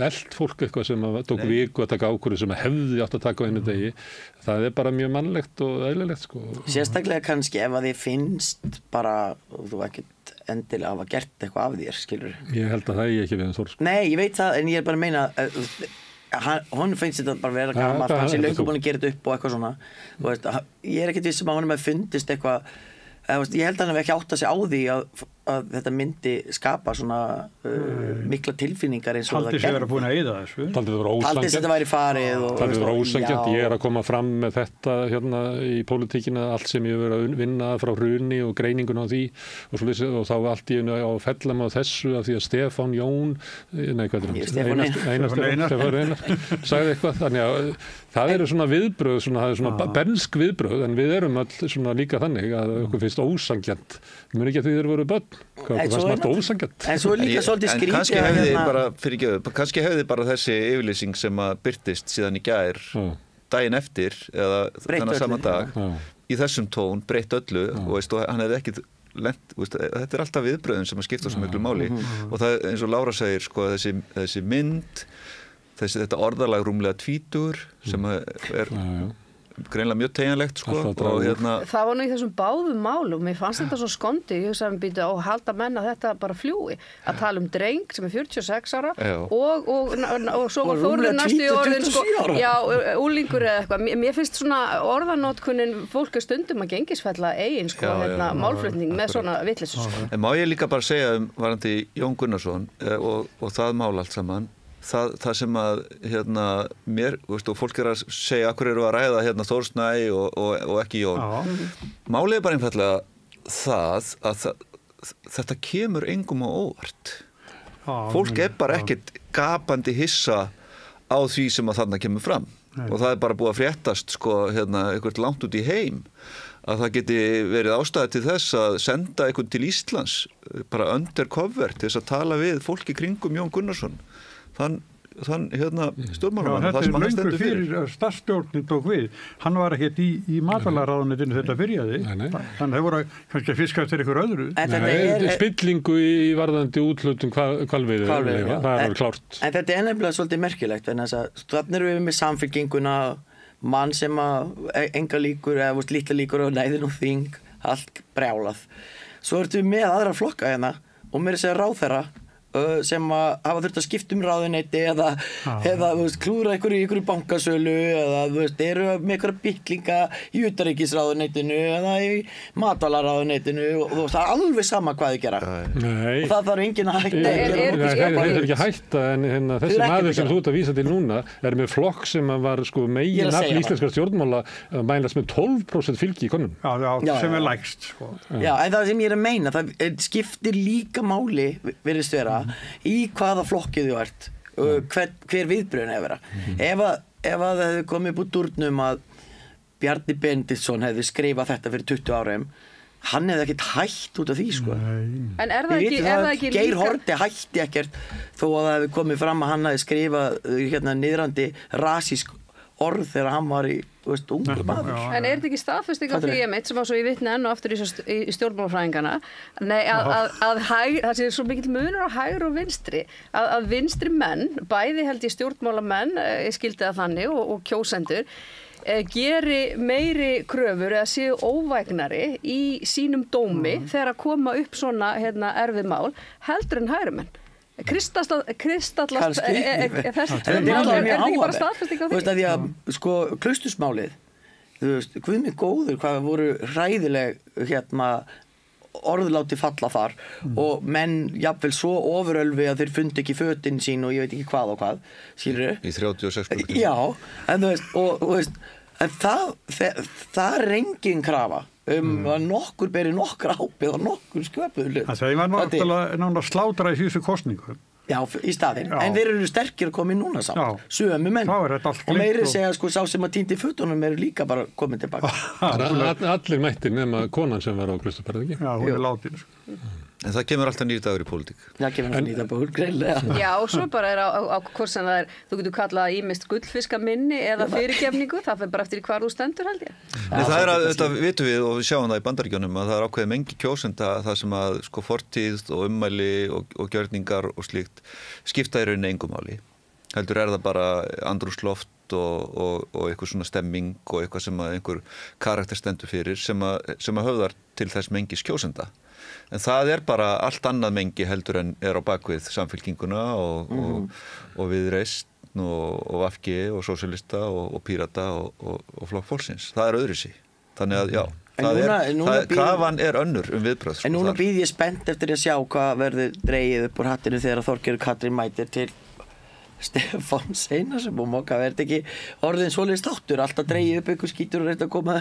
elt fólk eitthvað sem tók viku að taka ákvörðu sem hefði átt að taka á einu degi. Það er bara mjög mannlegt og eðlilegt sko. Sérstaklega kannski ef að þið finnst bara, þú ekkert endilega hafa gert eitthvað af þér, skilur. Ég held að það ekki við en Þór sko. Nei, ég veit það, en ég er bara að meina hún finnst þetta bara vera gamalt, hann sé löngu búin að gera þetta upp og eitthvað svona. Veist, ég er ekkert viss um að honum hefði fundist eitthvað, ég held að hann hefði ekki átt að segja á því að þetta myndi skapa svona mikla tilfinningar eins og það gerði. Taldi sig vera búin að eyða þessu. Taldi þetta væri farið. Taldi þetta vera ósanngjarnt. Ég er að koma fram með þetta hérna í pólitíkina, allt sem ég hef verið að vinna frá hruni og greiningun á því og þá allt í einu á fellum á þessu af því að Stefán Jón, Einar sagði eitthvað. Þannig að það eru svona viðbrögð, það er svona bernsk viðbrögð, en við erum öll svona líka þannig að okkur finnst ósanngjarnt. Mér ekki að því þeir voru börn. Hvað fannst ósanngjarnt? En svo líka svolítið skrítið. Kannski hefði bara þessi yfirlýsing sem að birtist síðan í gær daginn eftir eða þennan sama dag í þessum tón breytt öllu og hann hefði ekki lent, þetta er alltaf viðbröðin sem að skipta svo miklu máli og það eins og Lára segir sko, þessi mynd þetta orðalag rúmlega 20 sem er greinlega mjög teygjanlegt sko, og það var nú í þessum báðum málum mér fannst þetta svo skondi, ég hugsaði býta og halda menn að þetta bara fljúi að tala um dreng sem er 46 ára og svo var Þórður næstu í orðin sko, úlingur eða eitthvað, mér finnst svona orðanótkunnin fólk er stundum að gengisfella eigin sko, málflutning með svona vitleysu sko. En má ég líka bara segja varðandi Jón Gunnarsson og það mál allt saman það sem að mér, og fólk er að segja akkur eru að ræða Þór Snæ og ekki Jón. Málið er bara einfaldlega það að þetta kemur engum á óvart. Fólk er bara ekkert gapandi hissa á því sem að þarna kemur fram. Og það er bara búið að fréttast sko, eitthvað langt út í heim að það geti verið ástæði til þess að senda eitthvað til Íslands bara undercover til þess að tala við fólki kringum Jón Gunnarsson. Þann þann stjórnmálamann, það þetta sem hann löngu stendur fyrir. fyrir starfsstjórnin tók við. Hann var ekkert í matvælaráðuneytinu þetta byrjaði. Nei. Þannig að þeir voru kannski að fiska eftir ykkur öðru. En þetta Spillingu í varðandi úthlutun hvalveiði, Hvalveiði, það er alveg klárt. En þetta er nefnilega svolítið merkilegt, en þess að þannig erum við með Samfylkinguna, mann sem að enga líkur eða litla líkur og leiðin og þing, allt brjálað. Svo ertu með aðra flokka hérna og mér er að segja ráðherra sem að hafa þurft að skipta ráðuneyti eða klúðra ykkur í bankasölu eða eru með ykkur bitlinga í utanríkisráðuneytinu eða í matvælaráðuneytinu og það er alveg sama hvað þau gera. Nei. Og það þarf enginn að hætta Þeir eru ekki að hætta en þessi maður sem þú ert að vísa til núna er með flokk sem var megin nafn íslenskra stjórnmála mælast með 12% fylgi í konum. Já, sem er lægst. Sko. Já, en það sem ég er að meina, það skiptir líka máli virðist vera í hvaða flokkið þú ert hver viðbröðin hefur vera ef að það hefði komið upp úr dúrnum að Bjarni Benediktsson hefði skrifað þetta fyrir 20 árum hann hefði ekkert hætt út af því sko. En er það ekki Geir Haarde hætti ekkert þó að það hefði komið fram að hann hefði skrifað niðrandi rasísk orð þegar hann var í ungur maður. En er þetta ekki staðfesting á því sem á svo ég vitna enn og aftur í stjórnmálafræðingana að það sé svo mikill munur á hægri og vinstri að vinstri menn, bæði held ég stjórnmálamenn skildi það þannig og kjósendur geri meiri kröfur eða séu óvægnari í sínum dómi þegar að koma upp svona erfið mál heldur en hægri menn. Kristallast er ekki bara staðfesting á því? Því að Klaustursmálið Guð minn góður hvað voru hræðileg orðláti falla þar og menn jafnvel svo ofurölvi að þeir fundi ekki fötin sín og ég veit ekki hvað og hvað skilurðu? Í 36 klukkutíma. Já, en það er engin krafa að nokkur beri nokkur ábyrgð og nokkur sköpuð hlut. Það var náttúrulega slátra í síðustu kosningu. Já, í staðinn. En þeir eru sterkir að koma í núna samt. Sömu menn. Og meiri segja sá sem að týndi fötunum eru líka bara komið tilbaka. Allir mættir nema konan sem var á Klausturbergi. Já, hún er látin. En það kemur alltaf nýr dagur í pólitík. Það kemur alltaf nýr dagur, greinlega. Já, og svo bara á hvort sem það þú getur kallað ýmist gullfiskaminni eða fyrirgefningu, það fyrir bara eftir hvar þú stendur held ég. Nei, það þetta vitum við og við sjáum það í Bandaríkjunum að það er ákveðið mengi kjósenda það sem að fortíð og ummæli og gjörningar og slíkt skipta í rauninni engu máli. Heldur það bara andrúmsloft og eitthvað svona stemming og eitthvað sem að einhver karakter stendur fyrir sem að höfðar til þess mengis kjósenda. En það er bara allt annað mengi heldur en er á bakvið Samfylkinguna og Viðreisn og VFG og Sósíalista og Pírata og Flokk fólksins. Það er öðruvísi. Þannig að já, krafan er önnur viðbrögð. En núna býð ég spennt eftir að sjá hvað verður dregið upp úr hattinu þegar Þorgerður Katrín mætir til Stefán Einarsson og Moka verði ekki orðin svoleiðis þáttur alltaf dregið upp ykkur skítur og reynda að koma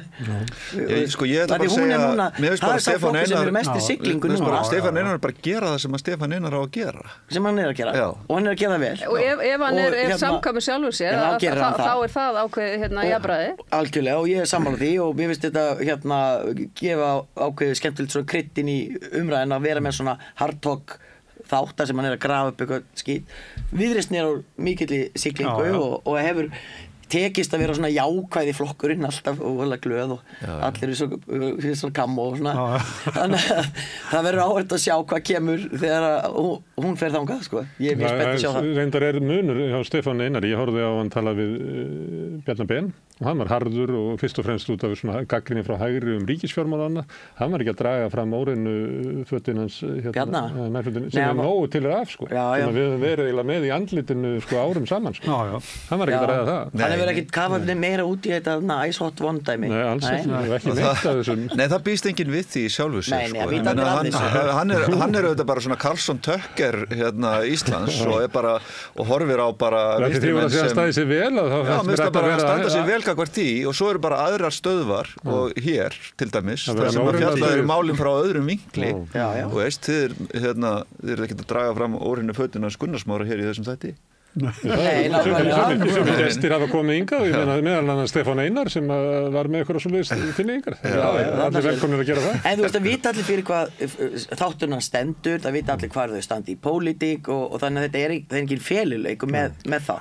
ég ætla bara að segja mér finnst bara Stefán Einar Stefán Einar er bara að gera það sem að Stefán Einar á að gera sem hann er að gera og hann er að gera vel og ef hann er samkvæmur sjálfur sér þá er það ákveðið jafnræði algjörlega og ég er sammála því og mér finnst þetta gefa ákveðið skemmtilegt svona krydd inn í umræðina að vera með svona hard talk þáttar sem hann er að grafa upp eitthvað skít. Viðreisn er á mikilli siglingu og hefur tekist að vera svona jákvæði flokkurinn alltaf og alveg glöð og allir er svo gamm og svona þannig að það verður áhört að sjá hvað kemur þegar hún fer þangað sko. Ég er mjög spennt að sjá það. Reyndar er munur hjá Stefán Einari, ég horfði á hann tala við Bjarna Ben og hann var harður og fyrst og fremst út af svona gagnrýni frá hægri ríkisfjármálana hann var ekki að draga fram óreinu fötin hans Bjarna sem er nógu til af sko. Við höfum verið með í andlitinu sko árum saman sko. Hann var ekki að ræða það. Hann hefur ekkert kafað meira út í þetta ice hot one dæmi. Nei, alls ekki neitt af þessum. Nei, það býst enginn við því sjálfu sig sko. Hann er auðvitað bara svona Karlsson Tucker Íslands og horfir á bara vinstri menn sem staði sig vel standa sig vel hvert því og svo eru bara aðrar stöðvar og hér til dæmis þar sem að fjallaður málum frá öðrum vinkli og veist, þið eru ekkert að draga fram óhreinu fötin hans Gunnarsmára hér í þessum þætti Nei, nákvæmlega. Sumir gestir hafa komið hingað, ég meina meðal annars Stefán Einar sem var með ykkur á svoleiðis tilneyingar. Allir velkomnir að gera það. En þú veist, það vita allir fyrir hvað þátturna stendur, það vita allir hvað þau standi í pólitík og þannig að þetta er engin feluleikur með það.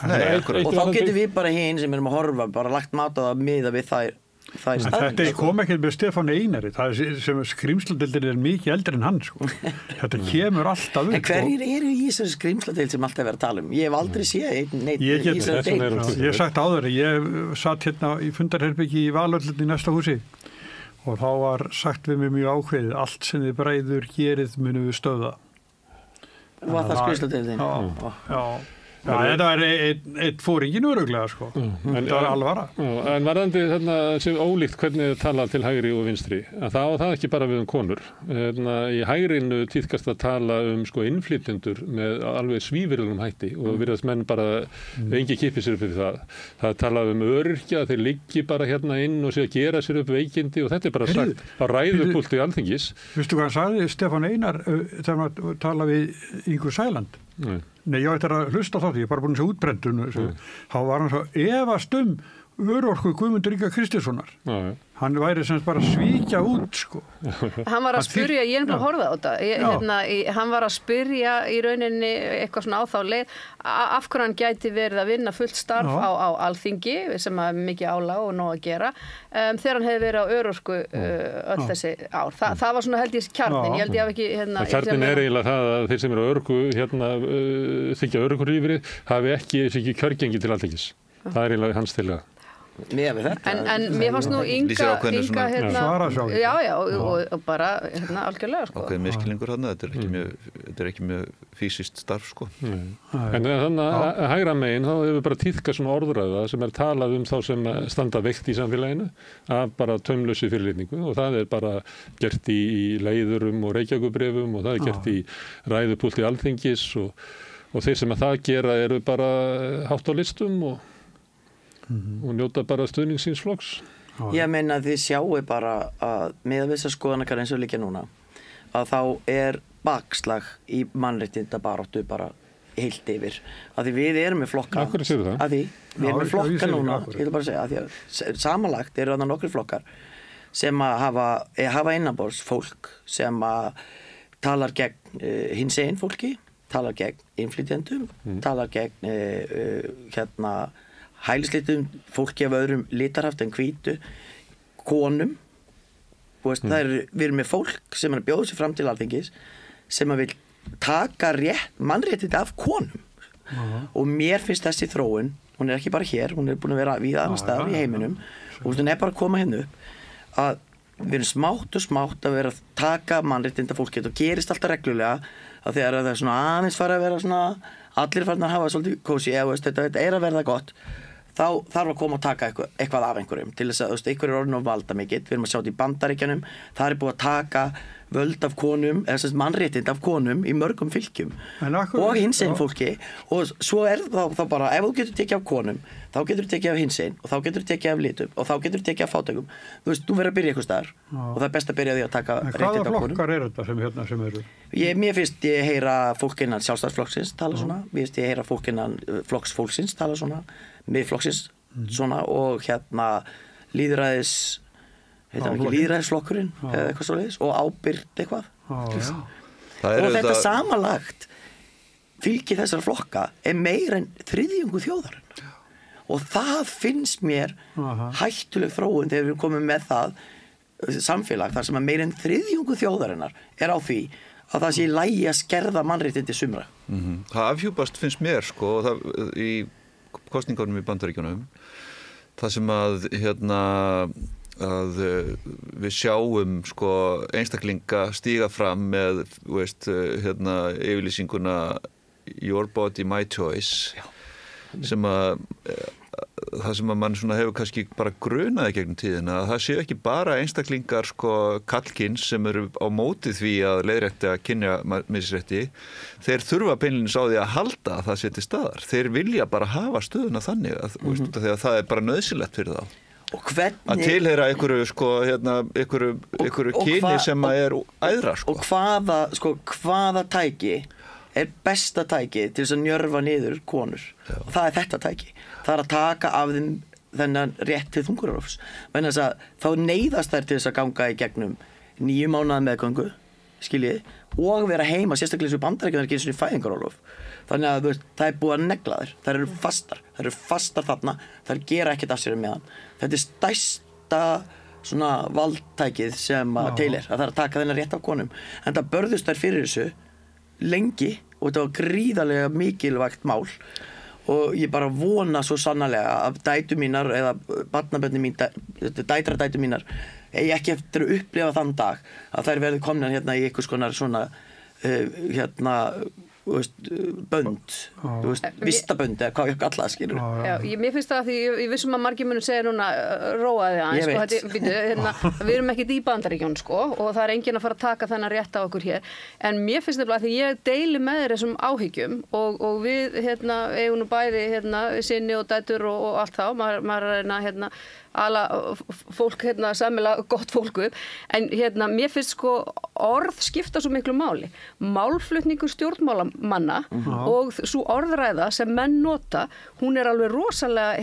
Og þá getum við bara hinn sem erum að horfa, bara lagt mat á það miða við þær staðar. Þetta kom ekki með Stefán Einari, það sem skrýmsladildin mikið eldri en hann, sko. Þetta kemur alltaf upp. En hverjir eru í þessari skrýmsladeild sem alltaf verið að tala Ég hef aldrei séð neitt í þessari deild. Ég hef sagt áður, ég satt hérna í fundarherbyggi í Valhöllinni í næsta húsi og þá var sagt við mig mjög ákveðið, allt sem þið bræður gerið munum við stöða. Var það skrýmsladeildin? Já. Já, þetta var eitt fóringin öruglega, sko. Það var alvara. En varðandi þarna sem ólíkt hvernig þið tala til hægri og vinstri, að það ekki bara við konur. Í hægrinu tíðkast að tala sko innflytjendur með alveg svívirðulegum hætti og virðast menn bara engi kippi sér upp við það. Það talað öryrkja, þeir liggi bara hérna inn og sé að gera sér upp veikindi og þetta bara sagt á ræðupúlti Alþingis. Vistu hvað hann sagði Stefán Einar þegar hann talaði við Ingu Sæland? Nei, ég ætti að hlusta á þátt, ég er bara búin að sjá útbrendun. Þá var hann svo efast örorku Guðmundur Inga Kristinssonar. Hann væri semst bara að svíkja út, sko. Hann var að spyrja, ég er horfði á þetta, hann var að spyrja í rauninni eitthvað svona á þá leið, af hverju hann gæti verið að vinna fullt starf á Alþingi, sem er mikið álag og nóg að gera, þegar hann hefði verið á örorku öll þessi ár. Það var svona held ég kjarnin, ég held ég hafi ekki... Kjarnin er eiginlega það að þeir sem eru á örorku, þykja örorkulífeyri, hafi ekki kjörgengi til Alþingis. Það er eiginlega hans tillaga. En mér fannst nú Inga og bara algjörlega, sko. Ákveðið miskilningur þarna, þetta er ekki mjög fysiskt starf, sko. En þannig að hægra megin þá hefur bara tíðkað svona orðræða sem er talað þá sem standa veikt í samfélaginu af bara taumlausi fyrirlitningu og það er bara gert í leiðurum og Reykjavíkurbréfum og það er gert í ræðupúlti Alþingis og þeir sem að það gera eru bara hátt á listum og njóta bara stuðningssins flokks. Ég meina að þið sjáu bara að með þessar skoðanakar eins og líka núna að þá er bakslag í mannréttindabaráttu bara heilt yfir. Að því við erum með flokka. Af hverju segir það? Að því við erum með flokka núna. Ég vil bara segja að því að samanlagt eru þarna nokkrir flokkar sem að hafa innanborðs fólk sem að talar gegn hinsegin fólki, talar gegn innflytjendum, talar gegn hælislitum fólki af öðrum litarhaft en hvítu konum við erum með fólk sem er að bjóða sér fram til Alþingis sem að vil taka mannréttindi af konum og mér finnst þessi þróun hún er ekki bara hér, hún er búin að vera víða annars staðar í heiminum og hún er bara að koma hérna upp að við erum smátt að vera að taka mannréttinda fólki og gerist alltaf reglulega að þegar það er svona aðeins fara að vera svona allir farin að hafa svolítið kósi þetta er að verða gott þá þarf að koma að taka eitthvað af einhverjum til þess að einhverjum er orðin og valda mikill við erum að sjá þetta í Bandaríkjunum það er búið að taka völd af konum eða mannréttind af konum í mörgum fylkjum og hinsegin fólki og svo er þá bara ef þú getur tekið af konum þá getur þú tekið af hinsegin og þá getur þú tekið af litum og þá getur þú tekið af fátækum þú verður að byrja eitthvað staðar og það er best að byrja því að taka réttind af konum. Hvaða flokkar eru þetta sem eru? Mér finnst ég heyra fólk innan Sjálfstæðisflokksins tala svona mér finnst ég heyra fólk innan Flokks fólksins tala svona Miðflokksins svona og lýðræðisflokkurinn eða eitthvað svoleiðis og ábyrgd eitthvað og þetta samanlagt fylgi þessara flokka er meira en þriðjungur þjóðarinnar og það finnst mér hættuleg þróun þegar við komum með það samfélag þar sem að meira en þriðjungur þjóðarinnar er á því að það sé í lagi að skerða mannréttindi sumra. Það afhjúpast finnst mér sko í kosningunum í Bandaríkjunum það sem að að við sjáum sko einstaklinga stíga fram með yfirlýsinguna Your Body My Choice sem að það sem að mann svona hefur kannski bara grunaði gegnum tíðina að það séu ekki bara einstaklingar sko kallkyns sem eru á móti því að leiðrétta kynjamisrétti þeir þurfa beinlínis á því að halda að það sé til staðar þeir vilja bara hafa stöðuna þannig að þegar það er bara nauðsynlegt fyrir þá að tilheyra einhverju sko einhverju kyni sem að er æðra sko og hvaða tæki besta tæki til þess að njörfa niður konur og það þetta tæki. Það að taka af þeim þennan rétt til þungunarrofs. Vegna þess að þá neyðast þær til þess að ganga í gegnum 9 mánaða meðgöngu, skiljið, og vera heima, sérstaklega eins og Bandaríkjunum ekki einu sinni fæðingarorlof. Þannig að það búið að negla þær. Þær eru fastar þarna, þær gera ekkert af sér meðan. Þetta stærsta svona valdtækið sem til að það að taka þennan rétt af konum. En það börðust þær fyrir þessu lengi og þetta var gríðarlega mikilvægt mál og ég bara vona svo sannarlega að dætur mínar eða barnabörnin mín, dætradætur mínar eigi ekki eftir að upplifa þann dag að þær verði komnar hérna í einhvers konar svona bönd, vistabönd eða hvað alla skilur. Mér finnst það að því ég vissum að margir munu segja núna róaði aðeins, við erum ekkert í Bandaríkjunum og það enginn að fara að taka þennan rétt á okkur hér, en mér finnst það að því ég deili með þér þessum áhyggjum og við eigum nú bæði sinni og dætur og allt þá, maður ala fólk sæmilega gott fólku en mér finnst orð skipta svo miklu máli málflutningur stjórnmálamanna og svo orðræða sem menn nota hún alveg rosalega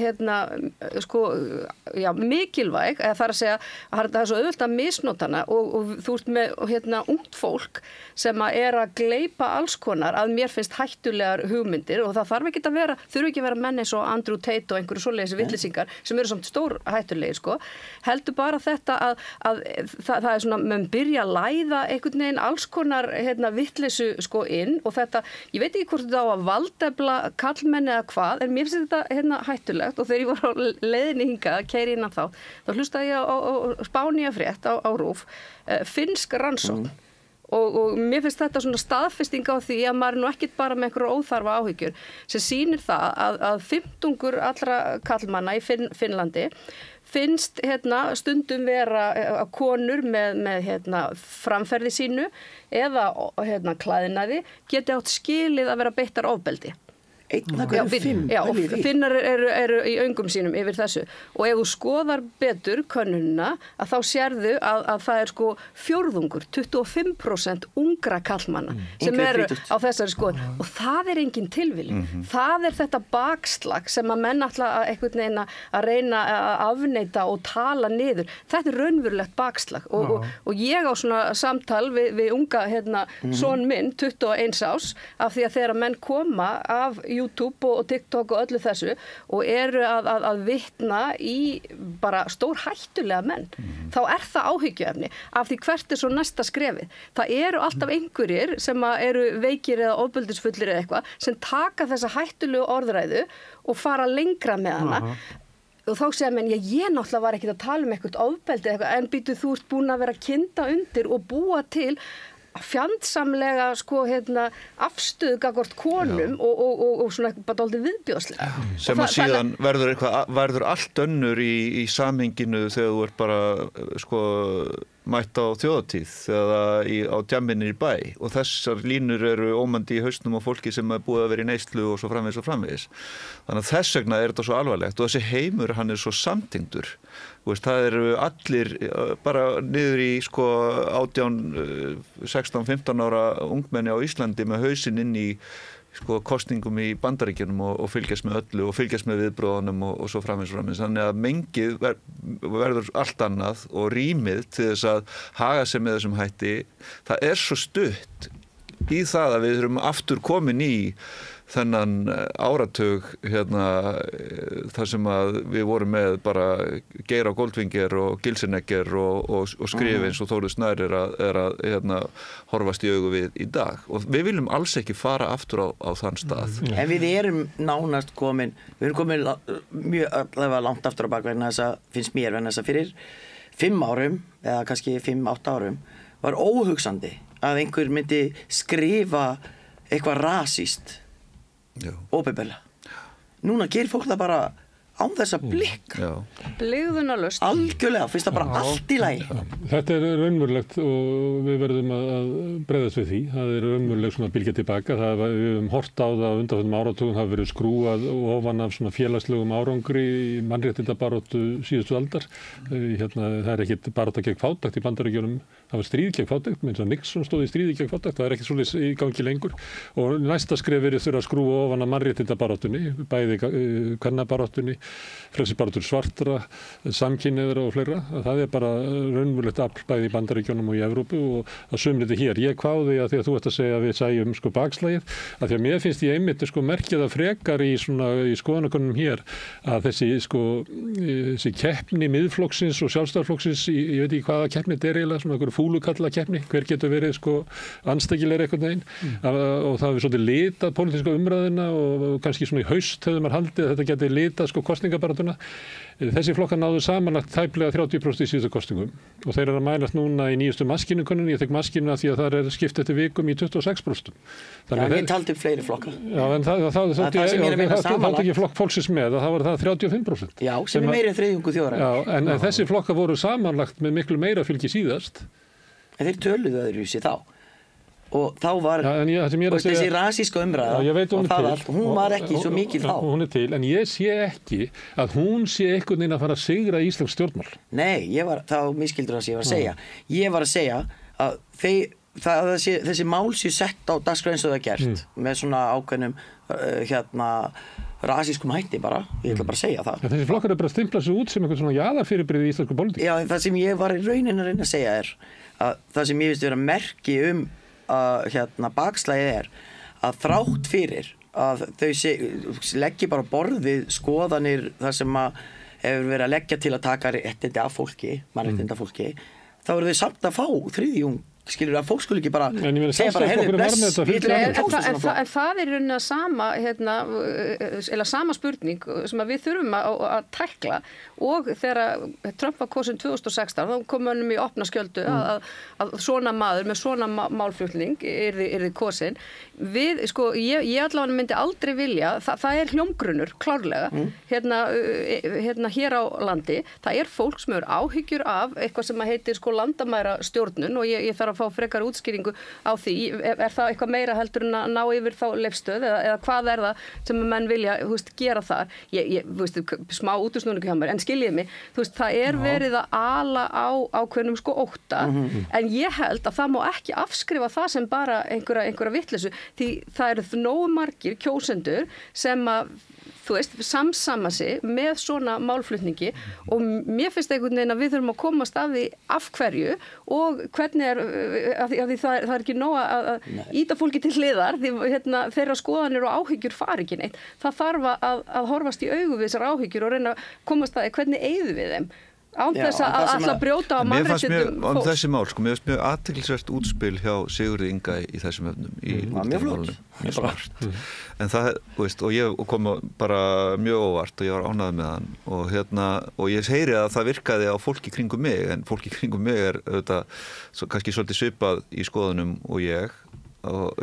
mikilvæg eða þar að segja að það svo auðvelt að misnota hana og þú ert með ungt fólk sem að gleypa alls konar að mér finnst hættulegar hugmyndir og það þurfi ekki að vera menn eins og Andrew Tate og einhverju svoleiðis vitleysingar sem eru samt stór hættulegir heldur bara þetta að það svona menn byrja að læða einhvern veginn alls konar vitleysu inn og þetta, ég veit ekki hvort þetta á að valdefla kallmenn eða hvað en mér finnst þetta hættulegt og þegar ég var á leiðinni hingað að keyra innan þá hlustaði ég á Spáni frétt á RÚV finnsk rannsókn og mér finnst þetta svona staðfesting á því að maður nú ekkert bara með einhverju óþarfa áhyggjur sem sýnir það að 50 allra kallmanna í Finnlandi finnst stundum vera konur með framferði sínu eða klæðnaði geti átt skilið að vera beittar ofbeldi. Finnar eru í öngum sínum yfir þessu og ef þú skoðar betur könnunina að þá sérðu að það er 25% ungra kallmanna sem eru á þessari skoðun og það er engin tilviljun. Það er þetta bakslag sem að menn ætla einhvern veginn að reyna að afneita og tala niður. Þetta er raunverulegt bakslag og ég á svona samtal við unga son minn 21 árs af því að þegar menn koma af YouTube og TikTok og öllu þessu og eru að vitna í bara stór hættulega menn þá er það áhyggjuefni af því hvert er svo næsta skrefið. Það eru alltaf einhverjir sem eru veikir eða ofbeldisfullir eða eitthvað sem taka þessa hættulegu orðræðu og fara lengra með hana og þá segja menn, ég náttúrulega var ekkert að tala eitthvað ofbeldi eitthvað en býtu þú ert búin að vera kynda undir og búa til fjandsamlega afstöðu gagnvart konum og svona bara dálítið viðbjóðslega. Sem að síðan verður allt önnur í samhenginu þegar þú ert bara mætt á þjóðatíð eða á djamminni í bæ og þessar línur eru ómandi í hausnum á fólki sem er búið að vera í neyslu og svo framvegis og framvegis. Þannig að þess vegna er þetta svo alvarlegt og þessi heimur hann er svo samtengdur. Það eru allir bara niður í 18, 16, 15 ára ungmenni á Íslandi með hausinn inn í kosningum í Bandaríkjunum og fylgjast með öllu og fylgjast með viðbröðunum og svo framvegis. Þannig að mengið verður allt annað og rýmið til þess að haga sér með þessum hætti. Það er svo stutt í það að við erum aftur komin í þennan áratug þar sem að við vorum með bara Geir á Goldfinger og Gilsenegger og Skrif eins og Þórður Snær er að horfast í augu við í dag og við viljum alls ekki fara aftur á þann stað. En við erum nánast komin mjög allavega langt aftur á bak vegna þess að finnst mér vegna þess að fyrir 5 árum eða kannski 5-8 árum var óhugsandi að einhver myndi skrifa eitthvað rasíst opinberlega. Núna gerir fólk það bara án þess að blikka. Blygðunarlaust. Algjörlega, finnst það bara allt í lagi. Þetta raunverulegt og við verðum að bregðast við því. Það raunveruleg svona bylgja tilbaka. Við höfum hort á það að undanförnum áratugum hafa verið skrúað ofan af svona félagslegum árangri í mannréttindabaráttu síðustu aldar. Það ekkit barátta gegn fátækt í Bandaríkjunum. Það var stríð gegn fátækt, eins og Nixon stóð í stríði gegn fátækt. Það ekki svoleiðis í gangi lengur. Og næsta skref virðist vera að skrúa ofan af mannréttindabaráttunni, bæði kvennabaráttunni, frelsisbaráttur svartra, samkynhneigðra og fleira. Það bara raunverulegt afl bæði í Bandaríkjunum og í Evrópu og að sumriti hér. Ég kváði að því að þú ert að segja að við sæjum bakslagið, að því að mér finnst ég einmitt merkja það frekar í skoðanakönnunum hér að þessi keppni miðflokksins og sjálfstæðarflokksins, ég veit ekki hvaða keppni þetta eiginlega, svona einhverju fúlukalla keppni, hver getur verið andstækilegri einhvern veginn og það hefur svolítið litað pólitíska umræðina og kannski svona í haust hefur maður haldið að þetta geti litað kosningabaráttuna. Þessi flokkar náðu samanlagt tæplega 30% í síðustu kosningum og þeir að mælast núna í nýjustu maskínukönnunni. Ég tek maskínuna því að það skipt eftir vikum í 26%. Ég taldi upp fleiri flokkar. Já, en það þátt ekki flokk fólksins með, þá var það 35%. Já, sem meiri en þriðjungur þjóðarinnar. Já, en þessi flokkar voru samanlagt með miklu meira fylgi síðast. En þeir töluðu öðruvísi þá. Og þá var þessi rasíska umræða og það allt, hún var ekki svo mikil þá. Hún til, en ég sé ekki að hún sé einhvern veginn að fara að sigra íslensk stjórnmál. Nei, þá miskildur það sem ég var að segja. Ég var að segja að þessi mál sé sett á dagskrá eins og það gert með svona ákveðnum rasískum hætti bara, ég ætla bara að segja það. Þessi flokkar bara stimpla sig út sem einhvern svona jaðarfyrirbrigði í íslensku pólitík. Já, það sem ég var í rauninni að reyna að segja að það sem ég finnst vera merki bakslagið að þrátt fyrir að þau leggja bara borðið skoðanir þar sem að hefur verið að leggja til að taka réttindi af fólki, mannréttindafólki, þá eru þau samt að fá þriðjung, skilur að fólk skuli ekki bara segja bara heyrðu bless, en það er rauninni sama spurning sem að við þurfum að tækla og þegar Trump var kosin 2016 þá kom hann í opna skjöldu að svona maður með svona málflutning yrði kosin. Við, ég allavega myndi aldrei vilja, það er hljómgrunnur klárlega hér á landi. Það er fólk sem hefur áhyggjur af eitthvað sem heitir landamæra stjórnun og ég þarf að fá frekar útskýringu á því. Er það eitthvað meira heldur en að ná yfir þá leifstöð eða hvað er það sem menn vilja gera þar? Smá útusnúningu hjá mér, en skiljiði mig, það er verið að ala á ákveðnum ótta, en ég held að það má ekki afskrifa það sem bara einhverja vitleysu, því það eru nógu margir kjósendur sem að samsama sig með svona málflutningi og mér finnst einhvern veginn að við þurfum að komast af því af hverju og hvernig af því það er ekki nóg að ýta fólki til hliðar því þeirra skoðanir og áhyggjur fari ekki neitt. Það þarf að horfast í augu við þessar áhyggjur og reyna að komast að hvernig eyðum við þeim. Án þess að alltaf brjóta á mannréttindum fólks. Þessi mál, mér finnst mjög athyglisvert útspil hjá Sigurði Inga í þessum efnum í útspilmálunum. Mjög smart. En það, og ég kom bara mjög óvart og ég var ánægður með hann og ég heyri að það virkaði á fólki kringum mig, en fólki kringum mig er auðvitað kannski svolítið svipað í skoðunum og ég og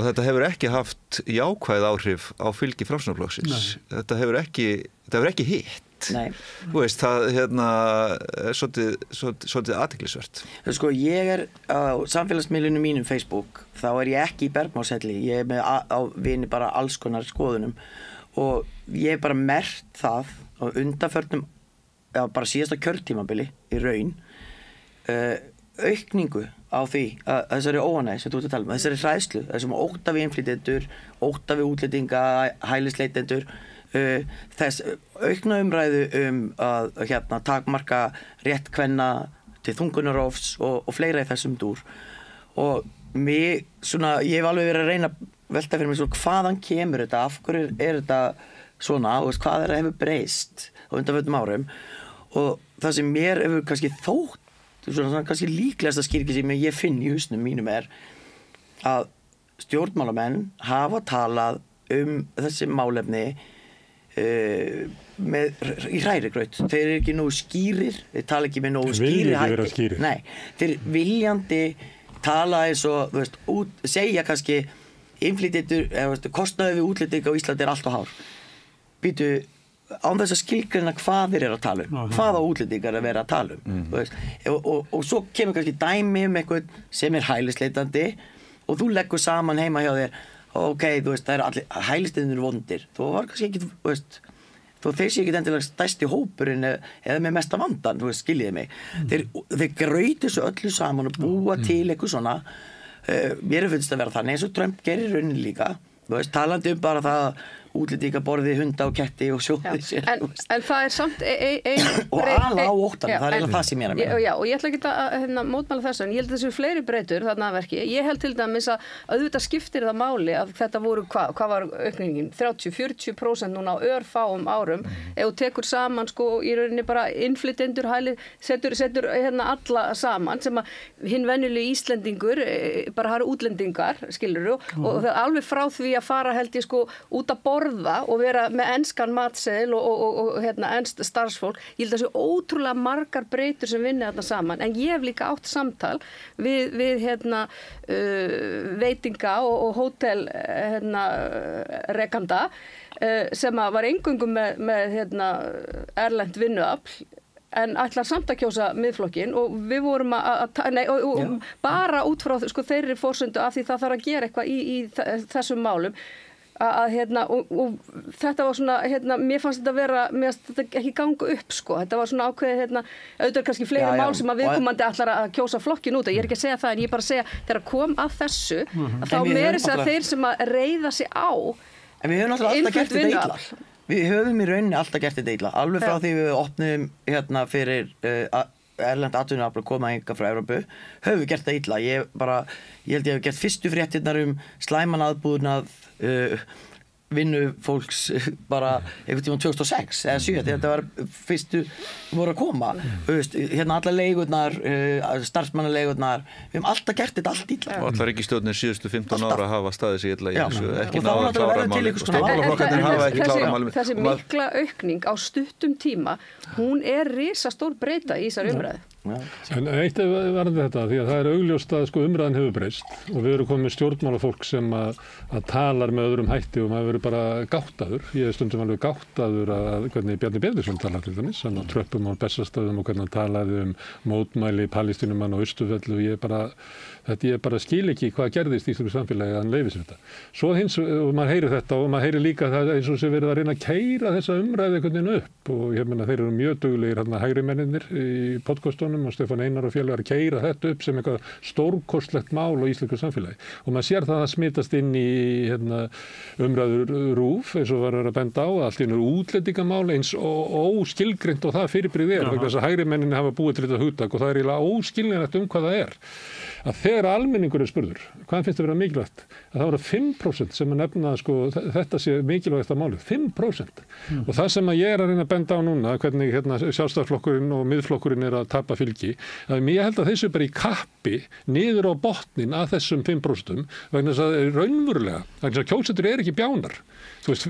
þetta hefur ekki haft jákvæð áhrif á fylgi Framsóknarflokksins. Þetta hefur ekki hitt. Nei. Það er svolítið athyglisvert. Ég er á samfélagsmiðlunum mínum Facebook, þá er ég ekki í bergmálshelli, ég er með á vini bara alls konar skoðunum og ég er bara merkt það á undanförnum, bara síðasta kjörtímabili í raun, aukningu á því að þessari óánægju sem þú ert að tala um, þessari hræðslu, þessum ótta við innflytjendur, ótta við útlendinga, hælisleitendur, þess aukna umræðu að takmarka rétt kvenna til þungunarofs og fleira í þessum dúr og ég hef alveg verið að reyna að velta fyrir mig hvaðan kemur þetta, af hverju er þetta svona og hvað er að hefur breyst á undanförnum árum og það sem mér hefur kannski þótt kannski líklegasta skýringin sem ég finn í hausnum mínum er að stjórnmálamenn hafa talað þessi málefni í hrærigraut. Þeir eru ekki nógu skýrir, þeir tala ekki með nógu skýrir hætti. Nei, þeir viljandi tala eins og segja kannski innflytjendur, kostnaður við útlendinga á Íslandi er allt og hár. býtu án þess að skilgreina hvað þeir eru að tala hvaða útlendingar er að vera að tala þú veist, og svo kemur kannski dæmi eitthvað sem hælisleitandi og þú leggur saman heima hjá þér ok, þú veist, það eru allir hælisleitendur vondir, þú var kannski ekki, þú veist þó þeir sé ekki endilega stærsti hópurinn eða með mesta vandan, þú veist, skiljiði mig þeir grauti þessu öllu saman og búa til eitthvað svona mér finnst að vera þannig eins og Trump gerir raunin líka, þú veist, talandi bara það útlendingar borði hunda og ketti og sjóði sér en það er samt og ala á óttan, það er eiginlega það sem ég er að meina já, og ég ætla ekki að mótmæla þessu en ég held að þessu fleiri breytur þarna að verki ég held til dæmis að auðvitað skiptir það máli að þetta voru, hvað var aukningin 30-40% núna á örfáum árum ef þú tekur saman sko í rauninni bara innflytjendur setur alla saman sem að hinn venjulegi Íslendingur bara hafa útlendingar, skilurðu og það er alveg frá því að fara held ég sko út að borða og vera með enskan matseðil og enst starfsfólk. Ég held að það séu ótrúlega margar breytur sem vinna þarna saman en ég hef líka átt samtal við veitinga og hótel rekanda sem var eingöngu með erlent vinnuafl en ætlar samt að kjósa Miðflokkinn og við vorum bara út frá sko, þeirri forsöndu af því það þarf að gera eitthvað í þessum málum og þetta var svona mér fannst þetta ekki ganga upp sko, þetta var svona ákveðið auðvitað kannski fleiri mál sem að viðkomandi ætlar að kjósa flokkin út og ég er ekki að segja það en ég bara að segja þegar kom að þessu að þá meiri þess að þeir sem að reiða sig á en við höfum alltaf gert þetta illa við höfum í rauninni alltaf gert þetta illa alveg frá því við opnum fyrir erlend atvinnuafl að koma hingað frá Evrópu höfum við gert það illa ég held ég hef gert fyrstu fréttirnar slæman aðbúnað vinnu fólks bara einhvern tímann 2006 eða 7 þetta var fyrstu voru að koma allar leigurnar starfsmannaleigurnar við höfum alltaf gert þetta allt illa og allar ríkisstjórnir síðustu 15 ára hafa staðið sig illa í þessu ekki náða að klára málið stjórnmálaflokkarnir hafa ekki klárað málið þessi mikla aukning á stuttum tíma hún er risastór breyta í þessari umræðu En eitt varðandi þetta því að það er augljóst að sko umræðan hefur breyst og við erum komið með stjórnmálafólk sem að talar með öðrum hætti og maður verður bara gáttaður. Ég er stundum alveg gáttaður að hvernig Bjarni Benediktsson talar til dæmis, hann á Tröppum og Bessastöðum og hvernig hann talaði mótmæli Palestínumann og Austurvelli og ég bara skil ekki hvað gerðist í þessu samfélagi að hann leyfi sér þetta. Svo hins, og maður heyrir þetta og maður heyrir líka það eins og sem verið að reyna að keyra þessa umræðu einhvern veginn upp og ég meina þeir eru mjög duglegir hægri mennirnir í podcastunum og Stefán Einar og félagar að keyra þetta upp sem eitthvað stórkostlegt mál á íslensku samfélagi og maður sér það að smitast inn í umræður RÚV eins og var að benda á allt í einu útlendingamál eins og óskilgreint og það fyrirbrigði vegna þess að hægri menninni hafa búið til þetta hugtak og það er eiginlega óskiljanlegt hvað það er að þegar almenningur er spurður hvað finnst það vera mikilvægt að það voru 5% sem að nefna sko, þetta sé mikilvægt að málið 5% og það sem að ég er að reyna að benda á núna hvernig sjálfstæðisflokkurinn og miðflokkurinn er að tapa fylgi að ég held að þessu bara í kappi niður á botnin að þessum 5% vegna þess að raunverulega vegna þess að kjósendur er ekki bjánar þú veist,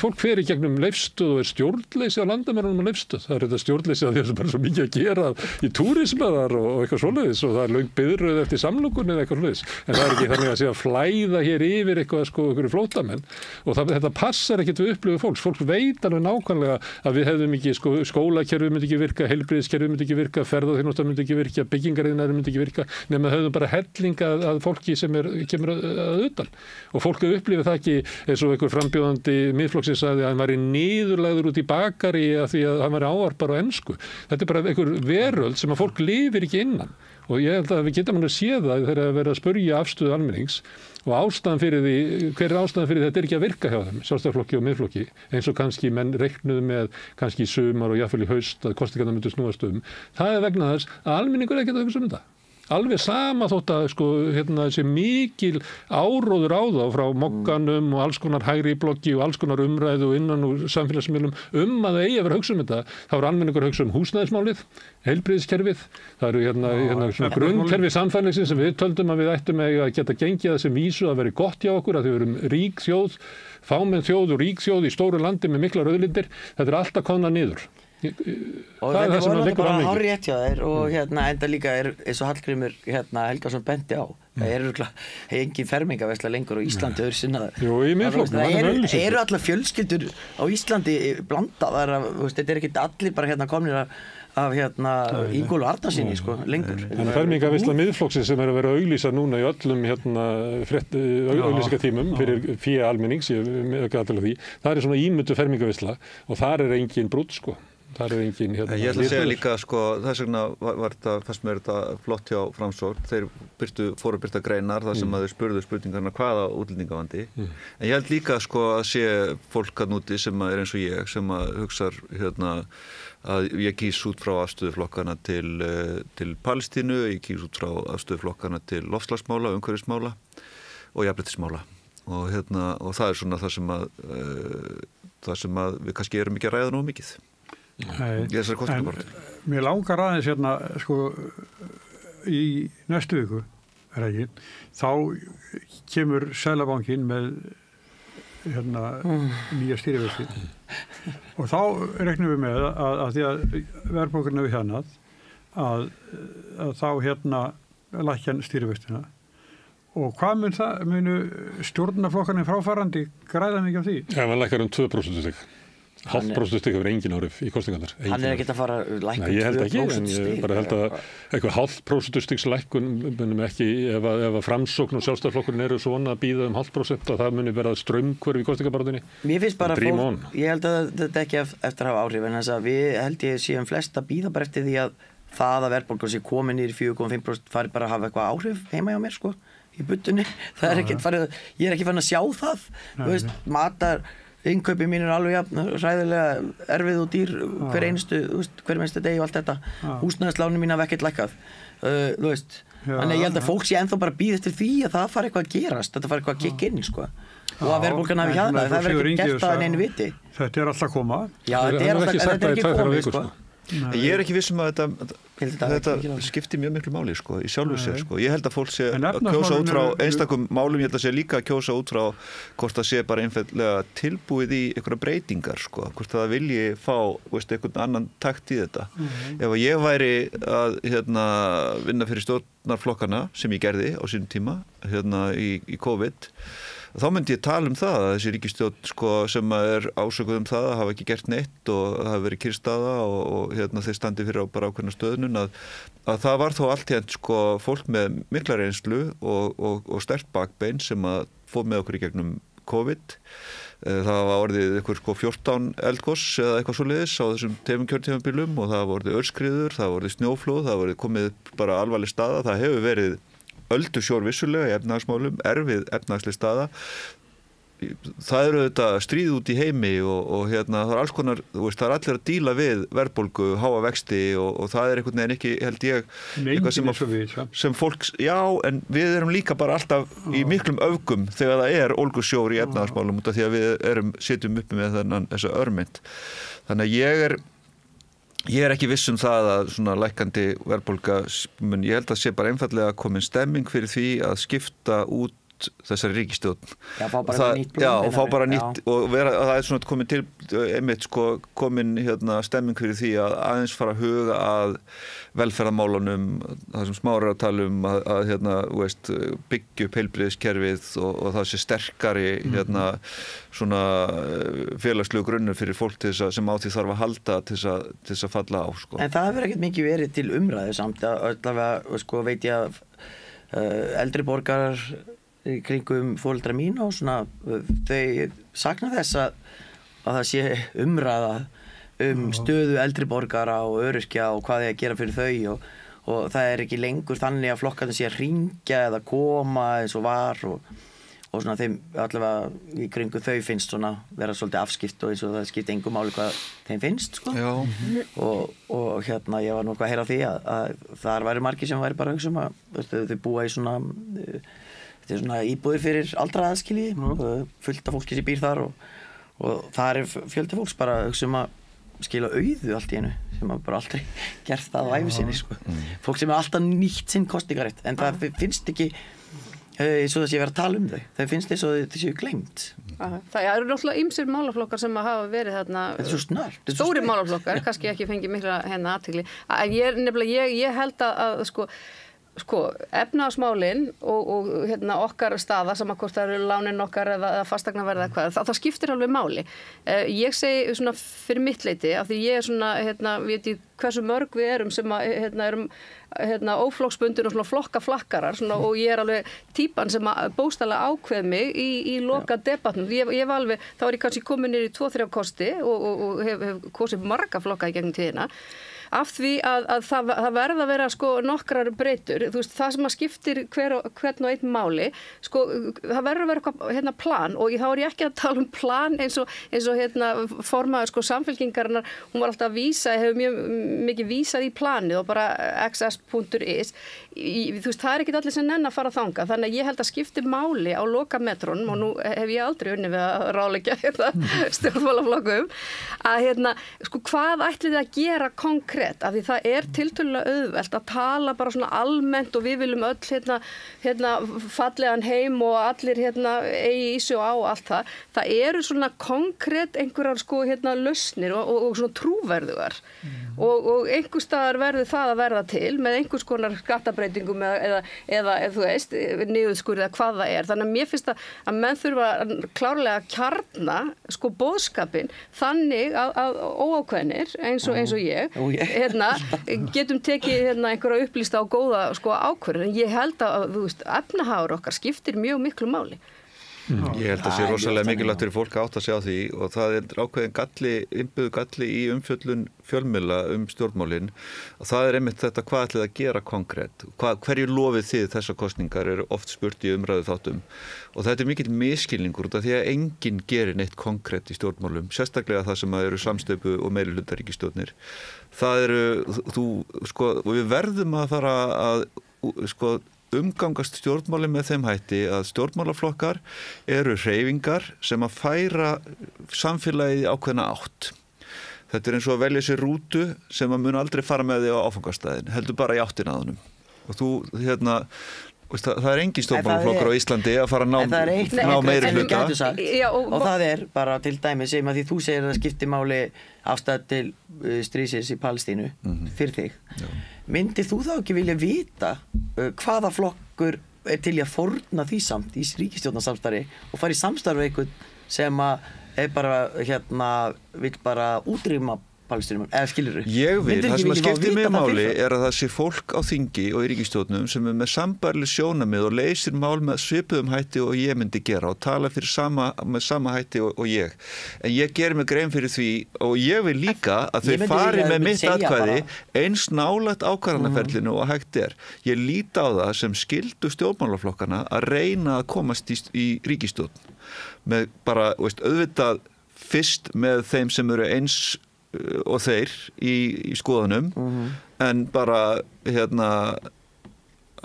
fólk fer í gegnum leifstöð og er stjórnleysi á landamærunum á leifstöð það er þetta stjórnleysi að því að það er bara svo mikið að gera í túrismaðar og eitthvað svoleiðis og það er löng biðröð eftir samlokunni eða eitthvað svoleiðis en það er ekki þannig að sé að flæða hér yfir eitthvað sko einhverju flóttamenn og þetta passar ekkert við upplifun fólk veit alveg nákvæmlega að við hefðum ekki skólakerfi myndi ekki virka, heilbrigðiskerfi myndi ekki virka, ferðaþjónusta myndi ekki virka, byggingariðnaður myndi ekki virka nema höfðum bara helling að fólki sem kemur að utan og fólk upplifir það ekki eins og einhver frambjóðandi miðflokksins sagði að hann væri niðurlagður út í bakari að því að hann væri ávarpar á ensku. Þetta er bara einhver veröld sem að fólk lifir ekki innan og ég held að við getum að sé það þegar að vera að spurja afstöðu almennings og ástæðan fyrir því, hver er ástæðan fyrir þetta er ekki að virka hjá þeim, sjálfstæðisflokki og miðflokki eins og kannski menn reiknuðu með kannski í sumar og jafnvel í haust að kosningarnar myndu snúast það er vegna þess að almenningur er ekki að hugsa þetta. Alveg sama þótt að þessi mikil áróður á þá frá mokkanum og alls konar hægri bloggi og alls konar umræðu og innan úr samfélagsmiðlum að það eigi að vera að hugsa þetta. Þá er almenningur að hugsa húsnæðismálið, heilbrigðiskerfið, það eru svona grunnkerfi samfélagsins sem við töldum að við ættum að geta gengið það sem vísu að veri gott hjá okkur að við erum rík þjóð, fámenn þjóð og rík þjóð í stóru landi með miklar auðlindir, þetta er alltaf komna niður. Og það er þetta það sem voru liggur bara alveg hár rétt hjá þér og enda líka eins og Hallgrímur Helgason benti á það engin fermingaversla lengur og Íslandi öðru sinna Jú, í Miðflokknum, hann er með auglýsingu. eru allar fjölskyldur á Íslandi blandaðar þetta er ekki allir bara komnir af Ingólfi Arnarsyni sko, lengur. En fermingaveisla Miðflokksins sem er að vera að auglýsa núna í öllum auglýsingatímum fyrir fé almennings, ég auka aðtala því, það er svona ímyndu fermingaveisla og þar er engin brúdd sko. Það er engin Ég ætla að segja líka sko, þess vegna var þetta, fannst mér þetta flott hjá Framsókn, þeir fóru að birta greinar þar sem að þeir spurðu spurningarna hvaða útlendingavandi. En ég held líka sko að sé fólk að núti sem er eins og ég, sem að hugsar að ég kýs út frá afstöðuflokkana til Palestínu, ég kýs út frá afstöðuflokkana til loftslagsmála, umhverfismála og jafnréttismála. Og það er svona það sem að við kannski erum ekki að ræða nú mikið. En mér langar aðeins sko í næstu viku þá kemur Seðlabankinn með nýja stýrivexti og þá reiknum við með að því að verðbólgan hefur hjarnað að þá lækja stýrivextina og hvað munu stjórnarflokkarnir fráfarandi græða mikið af því? Já, hann lækkar 2% stig. 0,5% stig hefur engin áhrif í kosningarnar. Hann er ekkert að fara að lækka 2% stig. Nei, ég held ekki, en ég bara held að eitthvað 0,5% stigs lækkun munum ekki, ef að Framsókn og Sjálfstæðisflokkurinn eru svona að bíða 0,5% að það muni vera straumhverf í kosningabaráttunni. Mér finnst bara ég held að þetta ekki eftir að hafa áhrif, en þess að við held ég séum flest að bíða bara eftir því að það að verðbólgan sé komin í 4,5% fari bara að hafa eitthvað áhrif heima hjá mér sko, í buddunni. Það er ekkert farið, ég er ekki farin að sjá það. Þú veist, innkaupi mín er alveg hræðilega erfið og dýr hver einstu degi og allt þetta. Húsnæðislánin mín hafa ekkert lækkað. Þú veist, þannig ég held að fólk sé ennþá bara bíða eftir því að það fari eitthvað að gerast, þetta fari eitthvað að kikka inn sko. Og að verðbólgan hafi hjarnað, það verður ekki gert að neinu viti. Þetta er alltaf að koma. Já, þetta er ekki komið sko. Ég er ekki vissum að þetta skiptir mjög miklu máli sko, í sjálfu sér sko. Ég held að fólk sé að kjósa út frá einstakum málum, ég held að sé líka að kjósa út frá hvort það sé bara einfaldlega tilbúið í einhverja breytingar sko, hvort það vilji fá einhvern annan takt í þetta. Ef ég væri að vinna fyrir stjórnarflokkana sem ég gerði á sínum tíma í COVID, þá myndi ég tala það að þessi ríkisstjórn sko, sem er ásökuð það að hafa ekki gert neitt og það hafa verið kyrrstaða og þeir standi fyrir á bara ákveðna stöðnun að það var þó allt sko, fólk með mikla reynslu og sterkt bakbein sem að fór með okkur í gegnum COVID. Það var orðið eitthvað sko 14 eldgoss eða eitthvað svoleiðis á þessum kjörtímabilum og það var orðið aurskriður, það var orðið snjóflóð, það var orðið komið bara alvarleg staða, það hefur verið öldusjór vissulega í efnahagsmálum, erfið efnahagsleg staða. Það eru þetta stríð út í heimi og það er alls konar, það er allir að díla við verðbólgu, háa vexti og það er einhvern veginn ekki, held ég, eitthvað sem fólk, já, en við erum líka bara alltaf í miklum öfgum þegar það er ólgusjór í efnahagsmálum út af því að við sitjum uppi með þessa örmynd. Þannig að ég er ekki viss það að svona lækkandi verðbólga, ég held að sé bara einfallega komin stemming fyrir því að skipta út þessari ríkisstjórn. Já, fá bara nýtt blóð. Já, og fá bara nýtt og það er svona komin til einmitt sko komin stemming fyrir því að aðeins fara að huga að velferðarmálunum, það sem Smári er að tala að byggja upp heilbrigðiskerfið og það sé sterkari svona félagslegu grunnur fyrir fólk til þess að sem á því þarf að halda til þess að falla á sko. En það hefur ekkert mikið verið til umræðu samt allavega sko veit ég að eldri borgarar í kringum foreldra mín og svona þau sakna þess að það sé umræða stöðu eldri borgara og öryrkja og hvað er að gera fyrir þau og það er ekki lengur þannig að flokkarnir sé að hringja eða koma eins og var og svona þeim allavega í kringum þau finnst svona vera svolítið afskipt og eins og það skipti engu máli hvað þeim finnst sko. og ég var nú að heyra því að þar væri margir sem væri bara að hugsa þau búa í svona þetta er svona íbúðir fyrir aldraða skilji fullt af fólki sem býr þar og þar er fjöldi fólks bara að hugsa að skila auðu allt í einu sem hafa bara aldrei gert það á ævi sinni sko. Fólk sem er alltaf nýtt sinn kosningarétt en það finnst ekki eins og það sé verið að tala þau finnst eins og þau séu gleymt Það eru náttúrulega ýmsir málaflokkar sem að hafa verið þarna Þetta er svo snart. stóri málaflokkar, kannski ekki fengið mikla athygli. En ég held að efnahagsmálin og okkar staða, sama hvort það eru lánin okkar eða fasteignaverð eða hvað, það skiptir alveg máli. Ég segi svona fyrir mitt leyti, af því ég er svona, veit ég hversu mörg við erum sem að, erum óflokksbundin og svona flokkaflakkarar svona, og ég er alveg típan sem að bókstaflega ákveð mig í loka debatnum. Ég var alveg, þá er ég kannski komin niður í 2-3 kosti og hef kosið marga flokka í gegnum tíðina. Af því að það verða að vera nokkrar breytur, þú veist, það sem að skiptir hvern og einn máli, það verður að vera eitthvað plan, og þá er ég ekki að tala um plan eins og formaður samfylkingarinnar, hún var alltaf að vísa, hefur mjög mikið vísað í planið og bara xs.is, þú veist, það er ekki allir sem nenn að fara þangað, þannig að ég held að skipti máli á lokametrónum, og nú hef ég aldrei unnið við að ráðleggja stjórnmálaflokkum, að hvað ætlið þið að gera konkrétt, af því það er tiltölulega auðvelt að tala bara svona almennt og við viljum öll fallegan heim og allir eigi í sig og á allt það. Það eru svona konkrétt einhverjar lausnir og svona trúverðugar og einhver staðar verður það að verða til með einhvers konar skattabreitingum eða þú veist, niðurskurð eða hvað það er. Þannig að mér finnst að menn þurfa klárlega að kjarna boðskapinn þannig að óákveðnir eins og ég getum tekið einhverja upplýsta og góða ákvörðun. En ég held að efnahagur okkar skiptir mjög miklu máli. Ég held að sé rosalega mikilvægt fyrir fólk að átta sig á því, og það er ákveðin innbyggður galli í umfjöllun fjölmiðla stjórnmálin, og það er einmitt þetta hvað ætlið að gera konkrétt. Hverju lofið þið þessar kosningar er oft spurt í umræðu þáttum, og þetta er mikill misskilningur út af því að enginn gerir neitt konkrétt í stjórnmálum, sérstaklega það sem eru samstöpu og meirihlutaríkisstjórnir. Það eru, og við verðum að fara að umgangast stjórnmáli með þeim hætti að stjórnmálaflokkar eru hreyfingar sem að færa samfélagið í ákveðna átt. Þetta er eins og að velja sér rútu sem að mun aldrei fara með þig á áfangastæðin, heldur bara í áttina að honum. Og þú, það er engin stjórnmálaflokkar á Íslandi að fara að ná meiri hluta. Og það er bara til dæmis sem að því þú segir að það skiptir máli afstæð til stríðsins í Palestínu fyrir þig. Já. Myndir þú þá ekki vilja vita hvaða flokkur er til að forna því samt í ríkisstjórnarsamstarfi og fara í samstarfi einhvern sem að er bara vill bara útrýma Palestínum, eða skilurðu? Ég vil, það sem að skiptir mig máli er að það sé fólk á þingi og í ríkisstjórnum sem er með sambærileg sjónarmið og leysir mál með svipuðum hætti og ég myndi gera og tala með sama hætti og ég. En ég ger mig grein fyrir því og ég vil líka að þau fari með mitt atkvæði eins nálægt ákvarðanaferlinu og hægt er. Ég líti á það sem skyldu stjórnmálaflokkana að reyna að komast í ríkisstjórn með bara, auðvitað fyrst með þeim sem eru eins og þeir í skoðunum en bara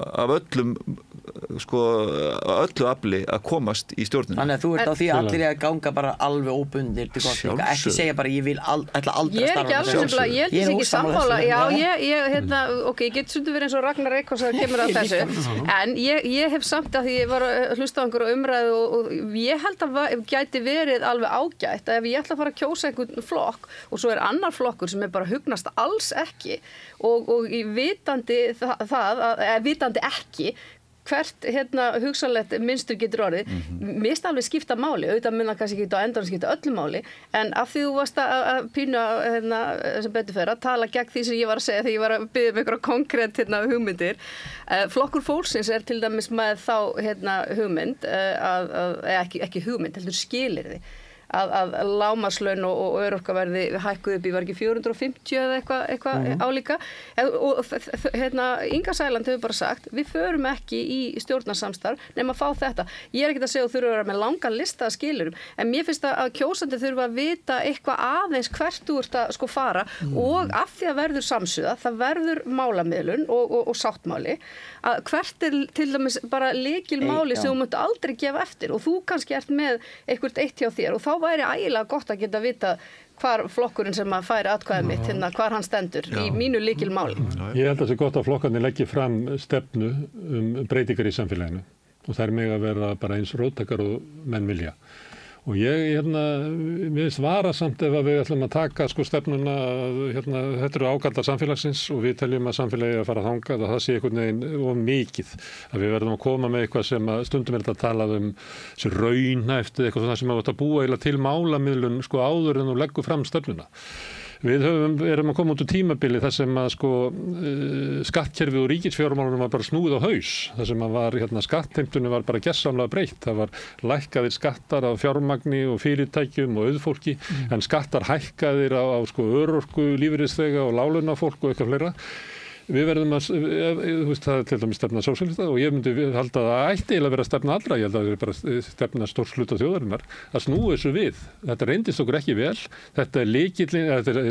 af öllu afli að komast í stjórnina. Þannig að þú ert á því allir að ganga bara alveg óbundir til kosninga, ekki segja bara ég vil ætla aldrei að starfa. Ég held þessi ekki sammála. Ég get stundu verið eins og Ragnar Eikhoff að kemur að þessu, en ég hef samt að því ég var að hlusta á einhverju umræðu og ég held að gæti verið alveg ágætt að ef ég ætla að fara að kjósa einhvern flokk og svo er annar flokkur sem er bara hugnast alls ekki og vitandi vitandi ekki hvert hugsanlegt mynstur getur orðið, mér finnst alveg skipta máli, auðvitað mun það kannski ekki á endanum skipta öllu máli, en af því þú varst að pínu sem betur fer að tala gegn því sem ég var að segja þegar ég var að biðja um einhverja konkrétt hugmyndir. Flokkur fólksins er til dæmis með þá hugmynd, ekki hugmynd, heldur skilyrði. Að lágmarkslaun og örorkaverði hækkuð upp í var ekki 450 eða eitthvað álíka og Inga Sæland hefur bara sagt við förum ekki í stjórnarsamstarf nema að fá þetta. Ég er ekki að segja að þurfa að vera með langan lista að skilurum en mér finnst að kjósandi þurfa að vita eitthvað aðeins hvert þú ert að fara og af því að verður samsuða það verður málamiðlun og sáttmáli að hvert er til dæmis bara lykilmáli sem þú munt aldrei gefa eftir og þú kannski ert með eitthvað eitt hjá þér og þá væri ægilega gott að geta vita hvar flokkurinn sem að færi atkvæðið mitt, hvar hann stendur í mínu lykilmáli. Ég held að það sé gott að flokkarnir leggi fram stefnu breytingar í samfélaginu og þær mega vera bara eins róttakar og menn vilja. Og ég, mér finnst varasamt ef að við ætlum að taka sko stefnuna, þetta eru ágallar samfélagsins og við teljum að samfélagið að fara þangað og það sé einhvern veginn of mikið. Að við verðum að koma með eitthvað sem að stundum þetta að tala sem raunhæft, eitthvað svona sem að búa eiginlega til málamiðlun sko áður en þú leggur fram stefnuna. Við erum að koma út úr tímabili þar sem að sko skattkerfið og ríkisfjármálunum var bara snúið á haus. Þar sem að var skattheimtunni var bara gersamlega breytt. Það var lækkaðir skattar á fjármagni og fyrirtækjum og auðfólki en skattar hækkaðir á sko örorku, lífeyrisþega og láglaunafólk og eitthvað fleira. Við verðum að, það er til dæmis stefna sósíalista og ég myndi halda að það ætti eiginlega að vera stefna allra, ég held að það er bara stefna stórs hluta þjóðarinnar, að snúa þessu við. Þetta reyndist okkur ekki vel, þetta er lykillinn, þetta er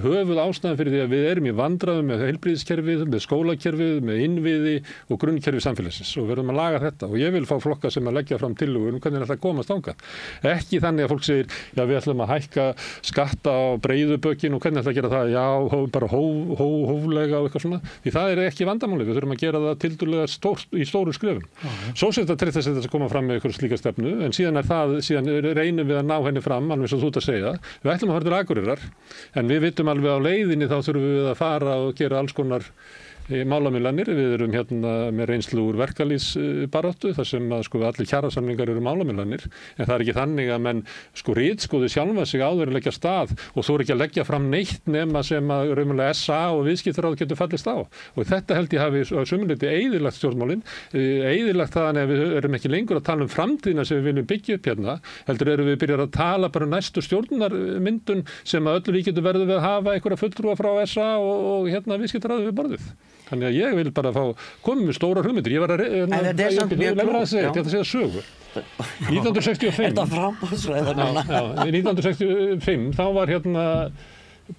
höfuð ástæðan fyrir því að við erum í vandræðum með heilbrigðiskerfið, með skólakerfið, með innviði og grunnkerfið samfélagsins og verðum að laga þetta og ég vil fá flokka sem að leggja fram tillögur hvernig þetta komast þangað. Ekki þannig að fólk segir, já við ætlum að hækka skatta á breiðu bökin og hvernig ætlum að gera það, já bara hóflega og eitthvað svona. Því það er ekki vandamáli, við þurfum að gera það tildulega í stóru skrefum. Sósíalista treysta sér þess að koma fram með einhverju slíka stefnu, en síðan reynum við að ná henni fram, alveg svo þú ert að segja. Við ætlum að fara til Akureyrar, en við vitum alveg á leiðinni þá þurfum við að fara og gera alls konar málamiðlanir. Við erum með reynslu úr verkalýðsbaráttu þar sem að sko allir kjarasamningar eru málamiðlanir en það er ekki þannig að menn sko ritskoði sjálfa sig áður að leggja stað og þú ekki að leggja fram neitt nema sem að raunverulega SA og viðskiptaráð getur fallist á og þetta held ég hafi á sumuleyti eyðilagt stjórnmálin, eyðilagt það að við erum ekki lengur að tala framtíðina sem við viljum byggja upp heldur erum við byrjar að tala bara næstu stjórnarmyndun sem að öllu ríkjum verður við að hafa einhverja fulltrúa frá SA og viðskiptaráð við borðið. Þannig að ég vil bara koma með stóra hugmyndir. Ég var að segja sögu. 1965. Þetta framboðsræða núna. 1965 þá var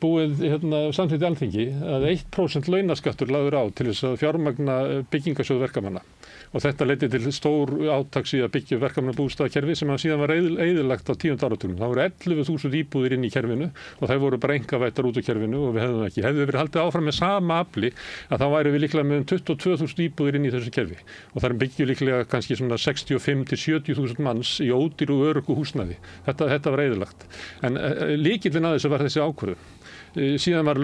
búið samþykkt í Alþingi að 1% launaskattur lagður á til þess að fjármagna byggingasjóð verkamanna. Og þetta leiddi til stór átaks í að byggja verkamannabústaðakerfi sem síðan var eyðilagt á 10. áratugnum. Það voru 11.000 íbúðir inn í kerfinu og þær voru bara einkavæddar út úr kerfinu og við hefðum ekki. Hefðu við verið haldið áfram með sama afli að þá væri við líklega með 22.000 íbúðir inn í þessu kerfi. Og þar byggjum líklega kannski svona 65-70.000 manns í ódýru og öruggu húsnæði. Þetta var eyðilagt. En lykillinn að þessu var þessi ákvörðun. Síðan var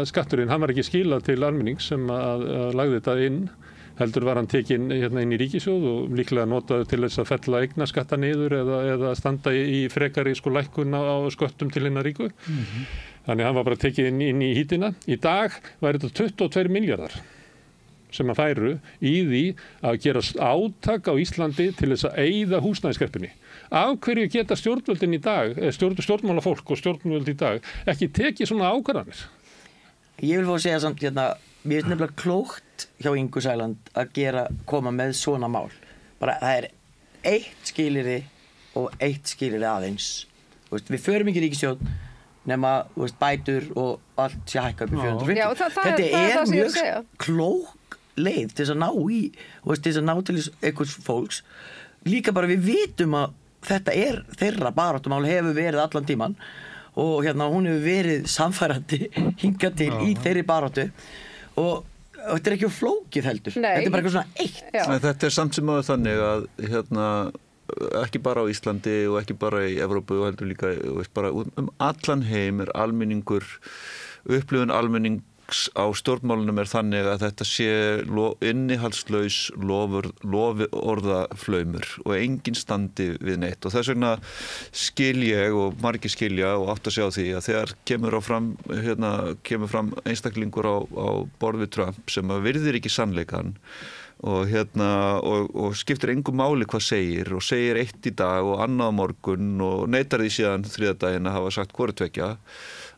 skatturinn, hann var ekki skilað til almennings sem að lagði þetta inn. Heldur var hann tekinn inn í ríkissjóð og líklega notaður til þess að fella eignaskatta niður eða standa í frekari lækkun á sköttum til hinna ríku. Þannig hann var bara tekinn inn í hítina. Í dag var þetta 22 milljarðar sem að færu í því að gera átak á Íslandi til þess að eyða húsnæðiskreppunni. Af hverju geta stjórnvöldin í dag, stjórnmálafólk og stjórnvöld í dag ekki tekið svona ákvarðanir? Ég vil fá að segja samt mér finnst nefnilega klókt hjá Ingu Sæland að koma með svona mál. Bara það er eitt skilyrði og eitt skilyrði aðeins. Við förum ekki í ríkisstjórn nema bætur og allt sé hækka upp í 450. Já, þetta er mjög klók leið til þess að ná í til þess að ná til einhvers fólks. Líka bara við vitum að þetta er þeirra baráttumál hefur verið allan tíman og hún hefur verið samfærandi hingað til í þeirri baráttu og þetta er ekki flókið heldur. Nei. Þetta er bara eitthvað svona eitt. Nei, þetta er samt sem áður þannig að ekki bara á Íslandi og ekki bara í Evrópu og heldur líka bara allan heim er almenningur, upplifun almennings á stjórnmálunum er þannig að þetta sé innihaldslaus loforðaflaumur og enginn standi við neitt og þess vegna skil ég og margir skilja og átt að sjá því að þegar kemur fram einstaklingur á borð við Trump sem að virðir ekki sannleikann og skiptir engu máli hvað segir og segir eitt í dag og annað á morgun og neitar því síðan þriðjudaginn að hafa sagt hvoru tveggja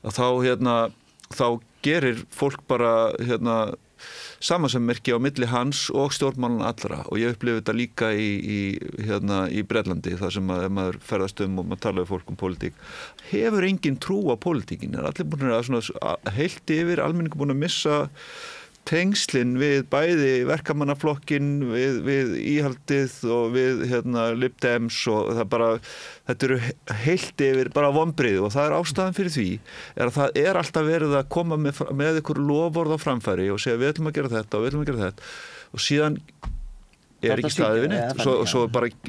að þá gerir fólk bara samansemmerki á milli hans og stjórnmálan allra og ég upplifi þetta líka í Bretlandi þar sem maður ferðast og maður tala við fólk pólitík hefur engin trú á pólitíkin allir búin að heilt yfir almenningur búin að missa tengslin við bæði verkamannaflokkin við íhaldið og við Lib Dems og þetta eru heilt yfir bara vonbrigði og það er ástæðan fyrir því að það er alltaf verið að koma með ykkur loforð á framfæri og segja við ætlum að gera þetta og við ætlum að gera þetta og síðan er ekki staðið við neitt.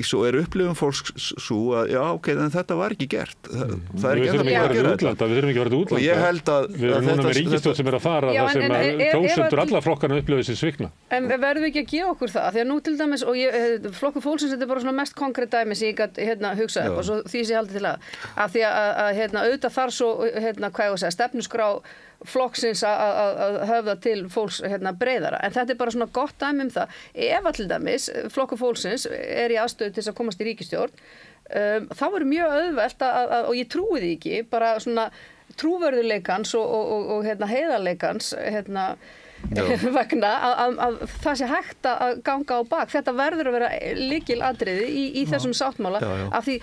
Svo er upplifun fólks svo að já, ok, en þetta var ekki gert. Það er ekki að gera þetta. Við þurfum ekki að vera útlanda. Og ég held að við erum núna með ríkisstjórn sem er að fara það sem að kjósendur alla flokkana upplifa sig svikna. En verðum við ekki að gefa okkur það? Því að nú til dæmis, og Flokkur fólksins, þetta er bara svona mest konkrétt dæmi sem ég gat hugsað upp og svo því sem ég haldi til að því að auðvitað þar svo, hvað ég að segja, stefnuskrá flokksins að höfða til fólks breiðara. En þetta er bara svona gott dæmi um það. Ef til dæmis Flokkur fólksins er í aðstöðu til þess að komast í ríkisstjórn, þá verður mjög auðvelt og ég trúi því ekki, bara svona trúverðuleikans og heiðarleikans vegna að það sé hægt að ganga á bak. Þetta verður að vera lykilatriði í þessum sáttmála af því,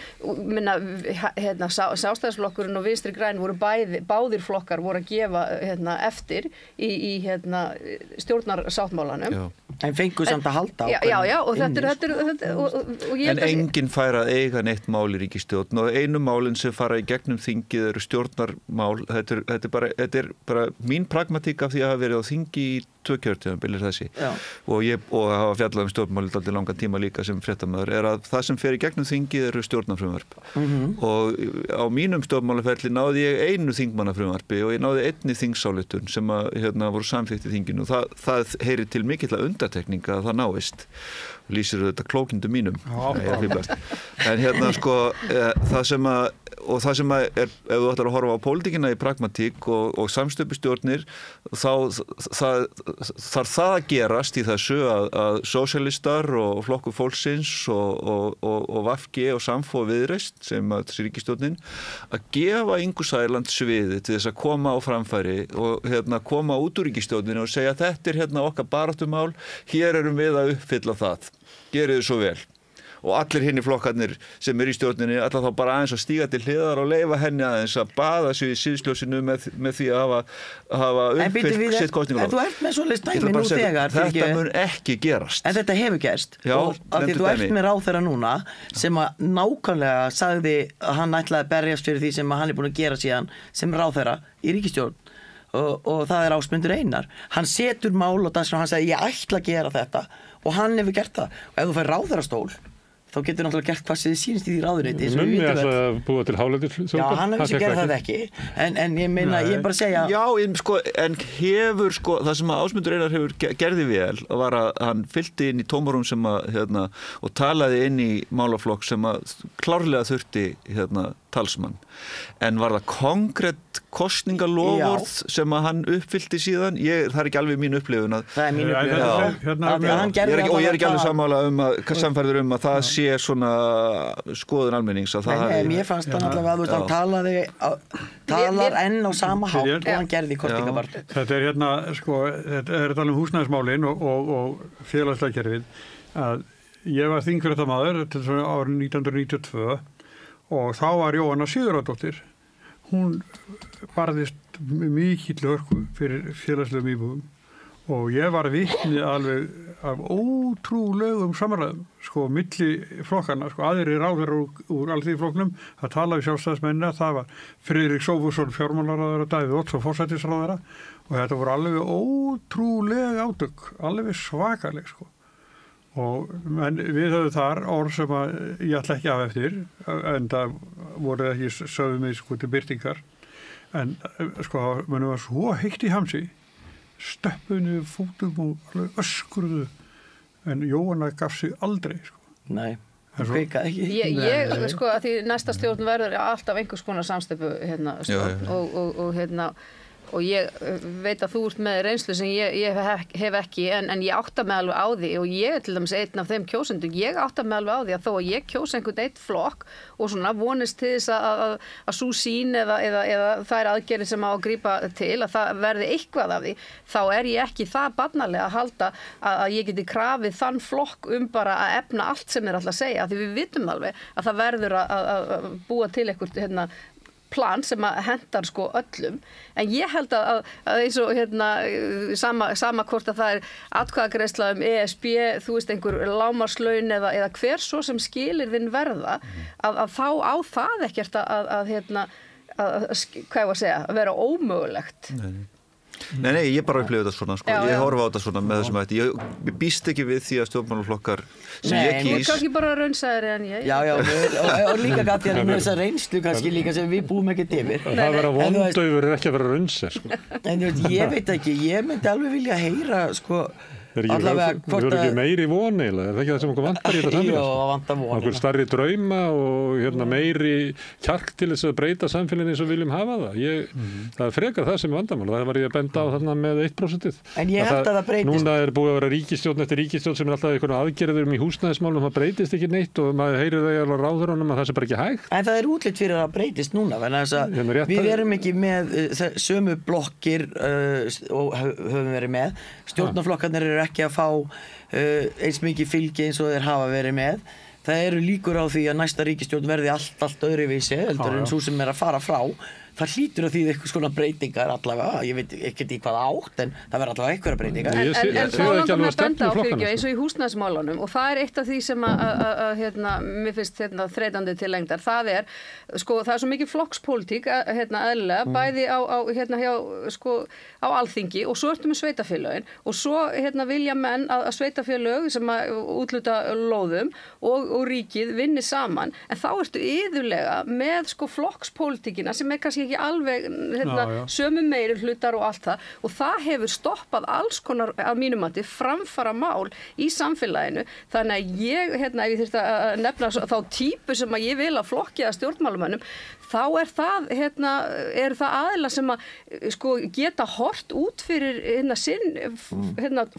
Sjálfstæðisflokkurinn og Vinstri græn voru báðir flokkar voru að gefa eftir í stjórnarsáttmálanum. En fengu samt að halda á. Já, og þetta en enginn fær að eiga neitt mál í ríkisstjórn og einu málin sem fara í gegnum þingið eru stjórnarmál. Þetta er bara mín pragmatík af því að hafa verið á þingi í 2 kjörtímabil þessi og hafa fjallað stjórnmál í langan tíma líka sem fréttamaður er að það sem fer í gegnum þingið eru stjórnarfrumvarp og á mínum stjórnmálaferli náði ég einu þingmannafrumvarpi og ég náði einni þingsályktun sem að voru samþykkt í þinginu og það heyrir til mikilla undantekninga að það náist lýsir þetta klókindu mínum en það sem að er, ef þú ætlar að horfa á pólitíkina í pragmatík og samstöpustjórnir þá þarf það að gerast í þessu að sósíalistar og Flokkur fólksins og VFG og Samfó og Viðreisn sem að þessi ríkisstjórnin að gefa Ingu Sæland sviði til þess að koma á framfæri og koma út úr ríkisstjórninu og segja þetta er okkar baráttumál, hér erum við að uppfylla það, gerið þið svo vel. Og allir hinni flokkarnir sem í stjórninni ætla þá bara aðeins að stíga til hliðar og leyfa henni aðeins að baða sig í síðsljósinu með því að hafa uppfyllt sitt kosningalóf. En þú ert með svoleiðis dæmi nú þegar. Þetta mun ekki gerast. En þetta hefur gerst. Já, og af því þú ert með ráðherra núna sem að nákvæmlega sagði að hann ætlaði að berjast fyrir því sem hann er búin að gera síðan sem ráðherra í ríkisstjórn. Og það er Ásmundur Einar. Hann setur mál og hann sagði ég ætla að gera þetta og hann hefur gert það. Og ef þú fær ráðherrastól þá getur náttúrulega gert hvað sem þið sýnist í því ráðuneyti. Mummi að búa til hálendis. Já, hann hefur gert það ekki. En ég meina, ég bara segja... Já, en hefur, það sem að Ásmundur Einar hefur gerði vel var að hann fyllti inn í tómarum sem að, og talaði inn í málaflokk sem að klárlega þurfti, talsmann. En var það konkrétt kosningalofvörð sem að hann uppfyllti síðan? Það er ekki alveg mín upplifun að... Það er mín upplifun. Og ég er ekki alveg sammála samfærður að það sé svona skoðun almennings að það hafi... Mér fannst það náttúrulega að hann talar enn á sama hátt og hann gerði kosningabarn. Þetta er þetta er talað um húsnæðismálin og félagslega kerfið að ég var þingfréttamaður til árið 1992 og þá var Jóhanna Sigurðardóttir. Hún barðist mikill hörku fyrir félagslegum íbúðum og ég var vitni alveg af ótrúlegum samræðum, milli flokkana, aðrir ráðherrar úr Alþýðuflokknum að tala við sjálfstæðismennina, það var Friðrik Sófusson fjármálaráðherra, Davíð Oddsson forsætisráðherra og þetta voru alveg ótrúleg átök, alveg svakaleg en við höfum þar orð sem að ég ætla ekki af eftir en það voru ekki sögðu mig til byrtingar en munum var svo heitt í hamsi stöppuðu fótum og alveg öskruðu en Jóhanna gaf sig aldrei Nei, það kveikaði ekki Ég að því næsta stjórn verður alltaf einhvers konar samstöpu stjórn og ég veit að þú ert með reynslu sem ég hef ekki en ég átta mig alveg á því og ég til dæmis einn af þeim kjósendum, ég átta mig alveg á því að þó að ég kjósa einhvern eitt flokk og svona vonist til þess að sú sýn eða þær aðgerðir sem á að grípa til að það verði eitthvað af því, þá er ég ekki það barnalega að halda að ég geti krafið þann flokk bara að efna allt sem er alltaf að segja, því við vitum alveg að það verður að búa til eitthvað plan sem að hendar öllum en ég held að eins og sama hvort að það er atkvæðagreiðsla ESB, þú veist einhver lágmarkslaun eða hver svo sem skilyrðin verða að þá á það ekkert að hvað ég var að segja, að vera ómögulegt. Nei, ég bara upplifi þetta svona, sko. Já, Ég já. horfa á þetta svona með þessum hætti. Ég býst ekki við því að stjórnmálaflokkar sem Nei, ég en Þú kýs. ert kannski bara raunsæðari en ég. Já, og líka gæti að með þessa reynslu kannski líka sem við búum ekkert yfir. Það að vera En þú veist- vondaufur er ekki að vera raunser, sko. En þú veist, ég veit ekki, ég myndi alveg vilja heyra, sko, Við allavega erum ekki meiri von eiginlega, er það ekki það sem okkur vantar í þetta Jú, samfélag? það vantar von. Okkur starri drauma og meiri kjark til þess að breyta samfélaginu eins og viljum hafa það. Það er frekar það sem er vandamál. Það var ég að benda á þarna með 1%. En ég held að það breytist. Núna er búið að vera ríkisstjórn eftir ríkisstjórn sem er alltaf einhverjum aðgerðum í húsnæðismálum, það breytist ekki neitt og maður heyrir það á ráðherrunum að það sé bara ekki hægt. En það er útlit fyrir að það breytist núna, vegna þess að við erum ekki með sömu blokkir og höfum verið með. Stjórnarflokkarnir eru ekki að fá eins mikið fylgi eins og þeir hafa verið með. Það eru líkur á því að næsta ríkisstjórn verði allt öðruvísi heldur en svo sem er að fara frá. Það hlýtur að því eitthvað svona breytingar allavega, ég veit ekkert í hvað átt en það verður allavega eitthvað breytingar. Ég sé En þá það ekki langar alveg mér að að benda á stefnu fyrir flokkana, eins og í húsnæðismálunum og það er eitt af því sem mér finnst þreytandi til lengdar. Það er, sko, það er svo mikið flokkspólitík eðlilega, bæði á Alþingi og svo ertu með sveitafélögin og svo vilja menn að sveitafélög sem útluta lóðum og ríkið vinni saman en þá ertu iðulega með sko flokkspólitíkina sem er kannski ekki alveg sömu meiri hlutar og allt það og það hefur stoppað alls konar að mínum mati framfara mál í samfélaginu þannig að ég, ef ég þyrfti að nefna þá típu sem að ég vil að flokki að stjórnmálumönnum þá er það, eru það aðila sem að sko geta hort út fyrir sinn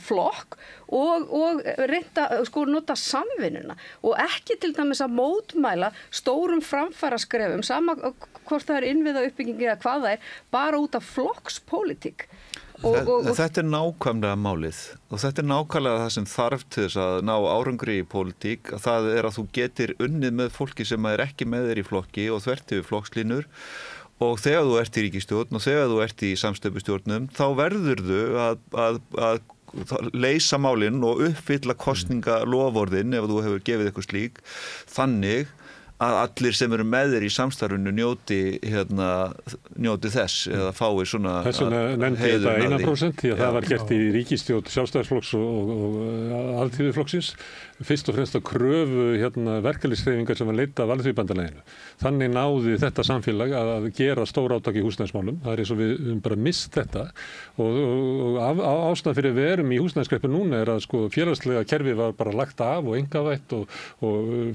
flokk og reynda sko nota samvinnuna og ekki til dæmis að mótmæla stórum framfaraskrefum sama hvort það er innviða uppbyggingi eða hvað það er, bara út af flokkspólitík. Þetta er nákvæmlega málið og þetta er nákvæmlega það sem þarf til þess að ná árangri í pólitík að það er að þú getir unnið með fólki sem er ekki með þér í flokki og þvert yfir flokkslínur og þegar þú ert í ríkisstjórn og þegar þú ert í samstöpustjórnum þá verðurðu að leysa málinn og uppfylla kosningaloforðin ef þú hefur gefið eitthvað slík þannig að allir sem eru með þér í samstarfinu njóti þess eða fái svona Þess vegna nefndi ég þetta 1% því að það var gert í ríkisstjórn Sjálfstæðisflokks og Alþýðuflokksins fyrst og fremst að kröfu verkalýðshreyfingar sem var leidd af Alþýðubandalaginu. Þannig náði þetta samfélag að gera stór átak í húsnæðismálum. Það er eins og við höfum bara mist þetta og ástæðan fyrir við erum í húsnæðiskreppu núna er að sko félagslega kerfi var bara lagt af og einkavætt og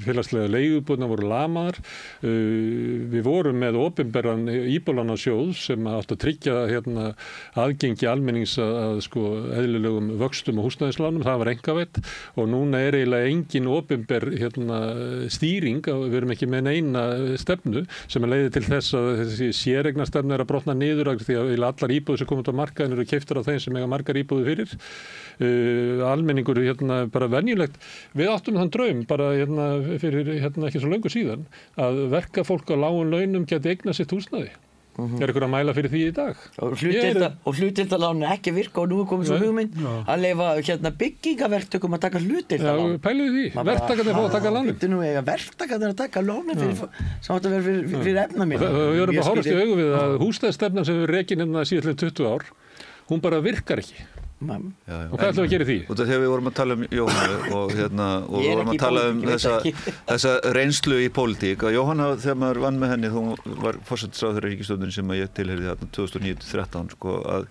félagslega leigubúðirnar voru lamaðar. Við vorum með opinberan íbúðlánasjóð sem átti að tryggja aðgengi almennings að sko eðlilegum vöxtum og húsnæðislánum. Það var einkavætt og núna er engin opinber stýring, við erum ekki með neina stefnu sem leiðir til þess að þessi séreignarstefnu er að brotna niður því að allar íbúðir sem komið út á markaðin eru keyptar af þeim sem eiga margar íbúðir fyrir. Almenningur bara venjulegt. Við áttum þann draum bara fyrir ekki svo löngu síðan að verkafólk á lágum launum geti eignað sitt húsnæði. Er ykkur að mæla fyrir því í dag? Og hlutdeildarlánin ekki virka og nú er komið svo hugmynd að leyfa byggingaverktökum að taka hlutdeildarlán. Já, pæliði því. Verktakarnir fá að taka lánin. Þetta nú eiga verktakarnir að taka lánin sem átt að vera fyrir efnamínu. Við erum að horfast í augu við að húsnæðisstefnan sem við rekin síðastliðin 20 ár, hún bara virkar ekki. Og hvað ætlum við að gera í því? Og þegar við vorum að tala Jóhannu og við vorum að tala þessa reynslu í pólitík og Jóhanna þegar maður vann með henni hún var forsætisráðherra í ríkisstjórninni sem ég tilheyrði 2009-13 sko að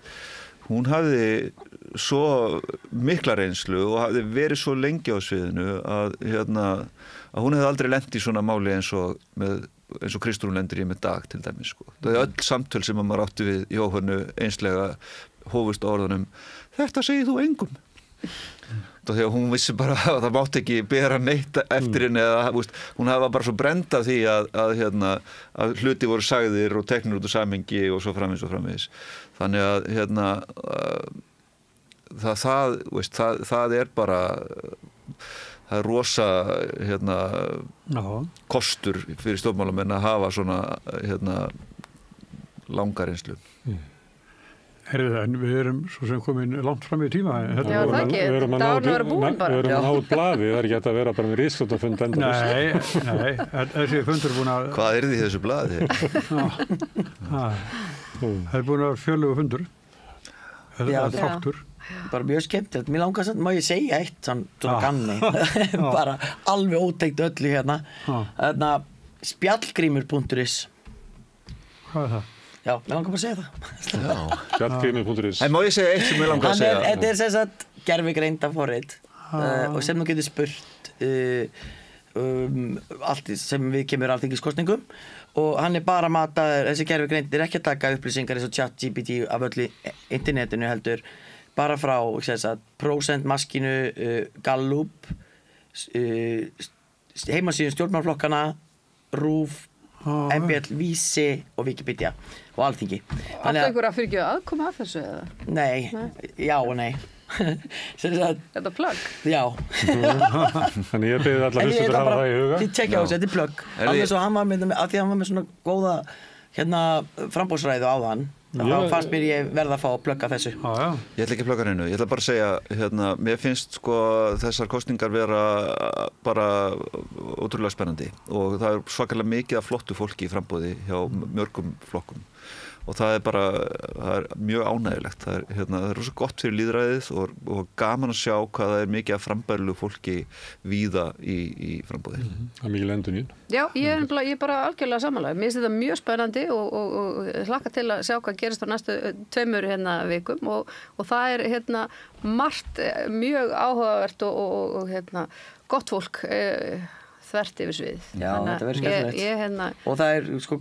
hún hafði svo mikla reynslu og hafði verið svo lengi á sviðinu að hún hefði aldrei lent í svona máli eins og Kristrún lendir í með Dag til dæmis sko. Það er öll samtöl sem maður átti við Jóhannu einslega hófust á orðunum þetta segir þú engum þegar hún vissi bara að það mátti ekki bera neitt eftir henni eða hún hafa bara svo brend af því að hluti voru sagðir og teknir út úr samhengi og svo framvegis þannig að það er bara það er rosa kostur fyrir stjórnmálamenn að hafa svona langa reynslu. Heyrðu en við erum svo sem komin langt fram í tíma. Já, það ekki. Dagurinn var búinn bara. Við erum að ná út blaði, það er ekki hægt að vera bara með ríkisstjórnarfund endalaust. Nei, þessi fundur er búin að... Hvað er því þessu blaði? Það er búin að vera fjöllugu fundur. eða þáttur. Bara mjög skemmtilegt. Mér langar samt, má ég segja eitt svona ganni, bara alveg ótengt öllu hérna. Þarna spjallgrímur.is. Hvað er það? Já, mér langar bara að segja það. Spjallgrímur.is. En má ég segja eitt sem ég langar að segja? Þetta sem sagt gervigreinda forrit og sem þú getur spurt allt sem við kemur alþingiskosningum og hann bara mataður, þessi gervigreind ekki að taka upplýsingar eins og ChatGPT af öllu internetinu heldur bara frá prósentmaskínu, Gallup, heimasíðum stjórnmálaflokkana, RÚV, MBL, Vísi og Wikipedia og Alþingi. Áttu einhverja fyrir ekki aðkoma að þessu eða? Nei, já og nei. Þetta plugg? Já. Þannig ég byrði allar hlustur að hafa það í huga. Þið tjekkja á þessu, þetta er plugg. Alveg svo hann var með, að því hann var með svona góða frambóðsræðu á þann. Þá fannst mér ég verða að fá að plugga þessu. Ég ætla ekki að plugga hennu, ég ætla bara að segja, mér finnst sko þessar kosningar vera bara ótrúlega spennandi og það er svakalega mikið af flottu fólki í frambóði hjá mörgum flokkum. Og það er mjög ánægilegt. Það er rosa gott fyrir lýðræðið og gaman að sjá hvað það er mikið af frambærilegu fólki víða í frambúði. Það er mikið endurnýjun. Já, ég er bara algjörlega sammála. Mér finnst þetta mjög spennandi og hlakka til að sjá hvað gerist á næstu 2 vikum og það er margt mjög áhugavert og gott fólk þvert yfir svið. Já, þetta verður skemmtilegt. Og það er sko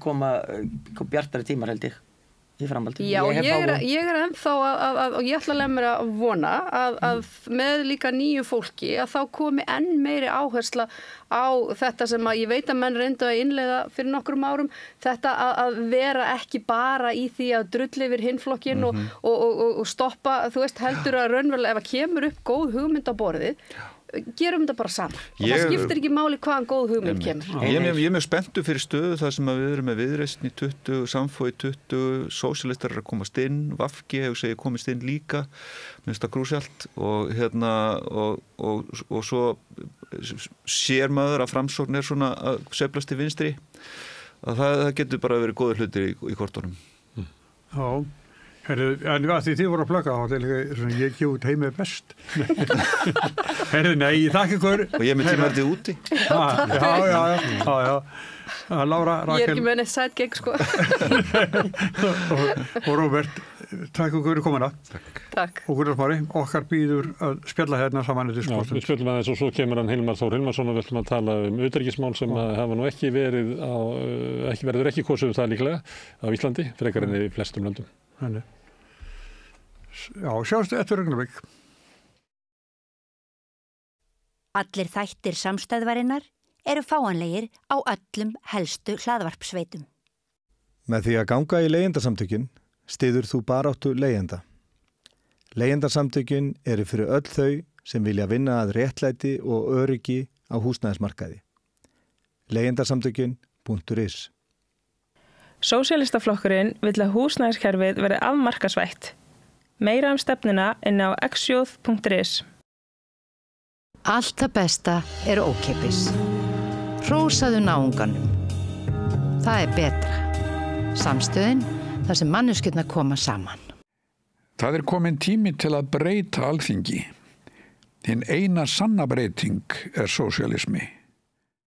koma bjartari tímar held ég í framhaldi. Já, ég er ennþá og ég ætla að lemja mér að vona að með líka nýju fólki að þá komi enn meiri áhersla á þetta sem að ég veit að menn reyndu að innleiða fyrir nokkrum árum, þetta að vera ekki bara í því að drulla yfir hinflokkin og stoppa, þú veist, heldur að raunverulega ef að kemur upp góð hugmynd á borðið gerum þetta bara saman og það skiptir ekki máli hvaðan góð hugmynd kemur. Ég er mjög spenntur fyrir stöðu þar sem við erum með Viðreisn í 20, Samfó í 20, sósíalistar að komast inn, VG hefur segið komist inn líka, minnst það krúsjalt og svo sér maður að Framsókn er svona að sveiflast í vinstri að það getur bara verið góðir hlutir í kortunum. Já. En að þið voru að plugga á ég gef út heimið best. Nei, þakka ykkur. Og ég með tímaðið úti. Já. Lára, Rakel. Ég er ekki með neitt sætgeng sko. og Róbert, takk ykkur fyrir komuna. Takk. Og Gunnar Smári, okkar býður að spjalla hérna saman í diskursum. Já, við spjallum aðeins og svo kemur hann Hilmar Þór Hilmarsson og við ætlum að tala utanríkismál sem hafa nú ekki verður ekki kosið það líklega á Íslandi, frekar enn í flestum löndum. Já, sjáumstu eftir augnablik. Allir þættir samstæðvarinnar eru fáanlegir á öllum helstu hlaðvarpsveitum. Með því að ganga í leigjendasamtökin styður þú baráttu leigjenda. Leigjendasamtökin eru fyrir öll þau sem vilja vinna að réttlæti og öryggi á húsnæðismarkaði. Leigjendasamtökin.is Sósíalistaflokkurinn vill að húsnæðiskerfið verði afmarkasvætt. Meira stefnuna inn á xjóð.is. Allt það besta er ókeypis. Hrósaðu náunganum. Það er betra. Samstöðin þar sem manneskjurnar koma saman. Það er komin tími til að breyta Alþingi. Hinn eina sanna breyting er sósíalismi.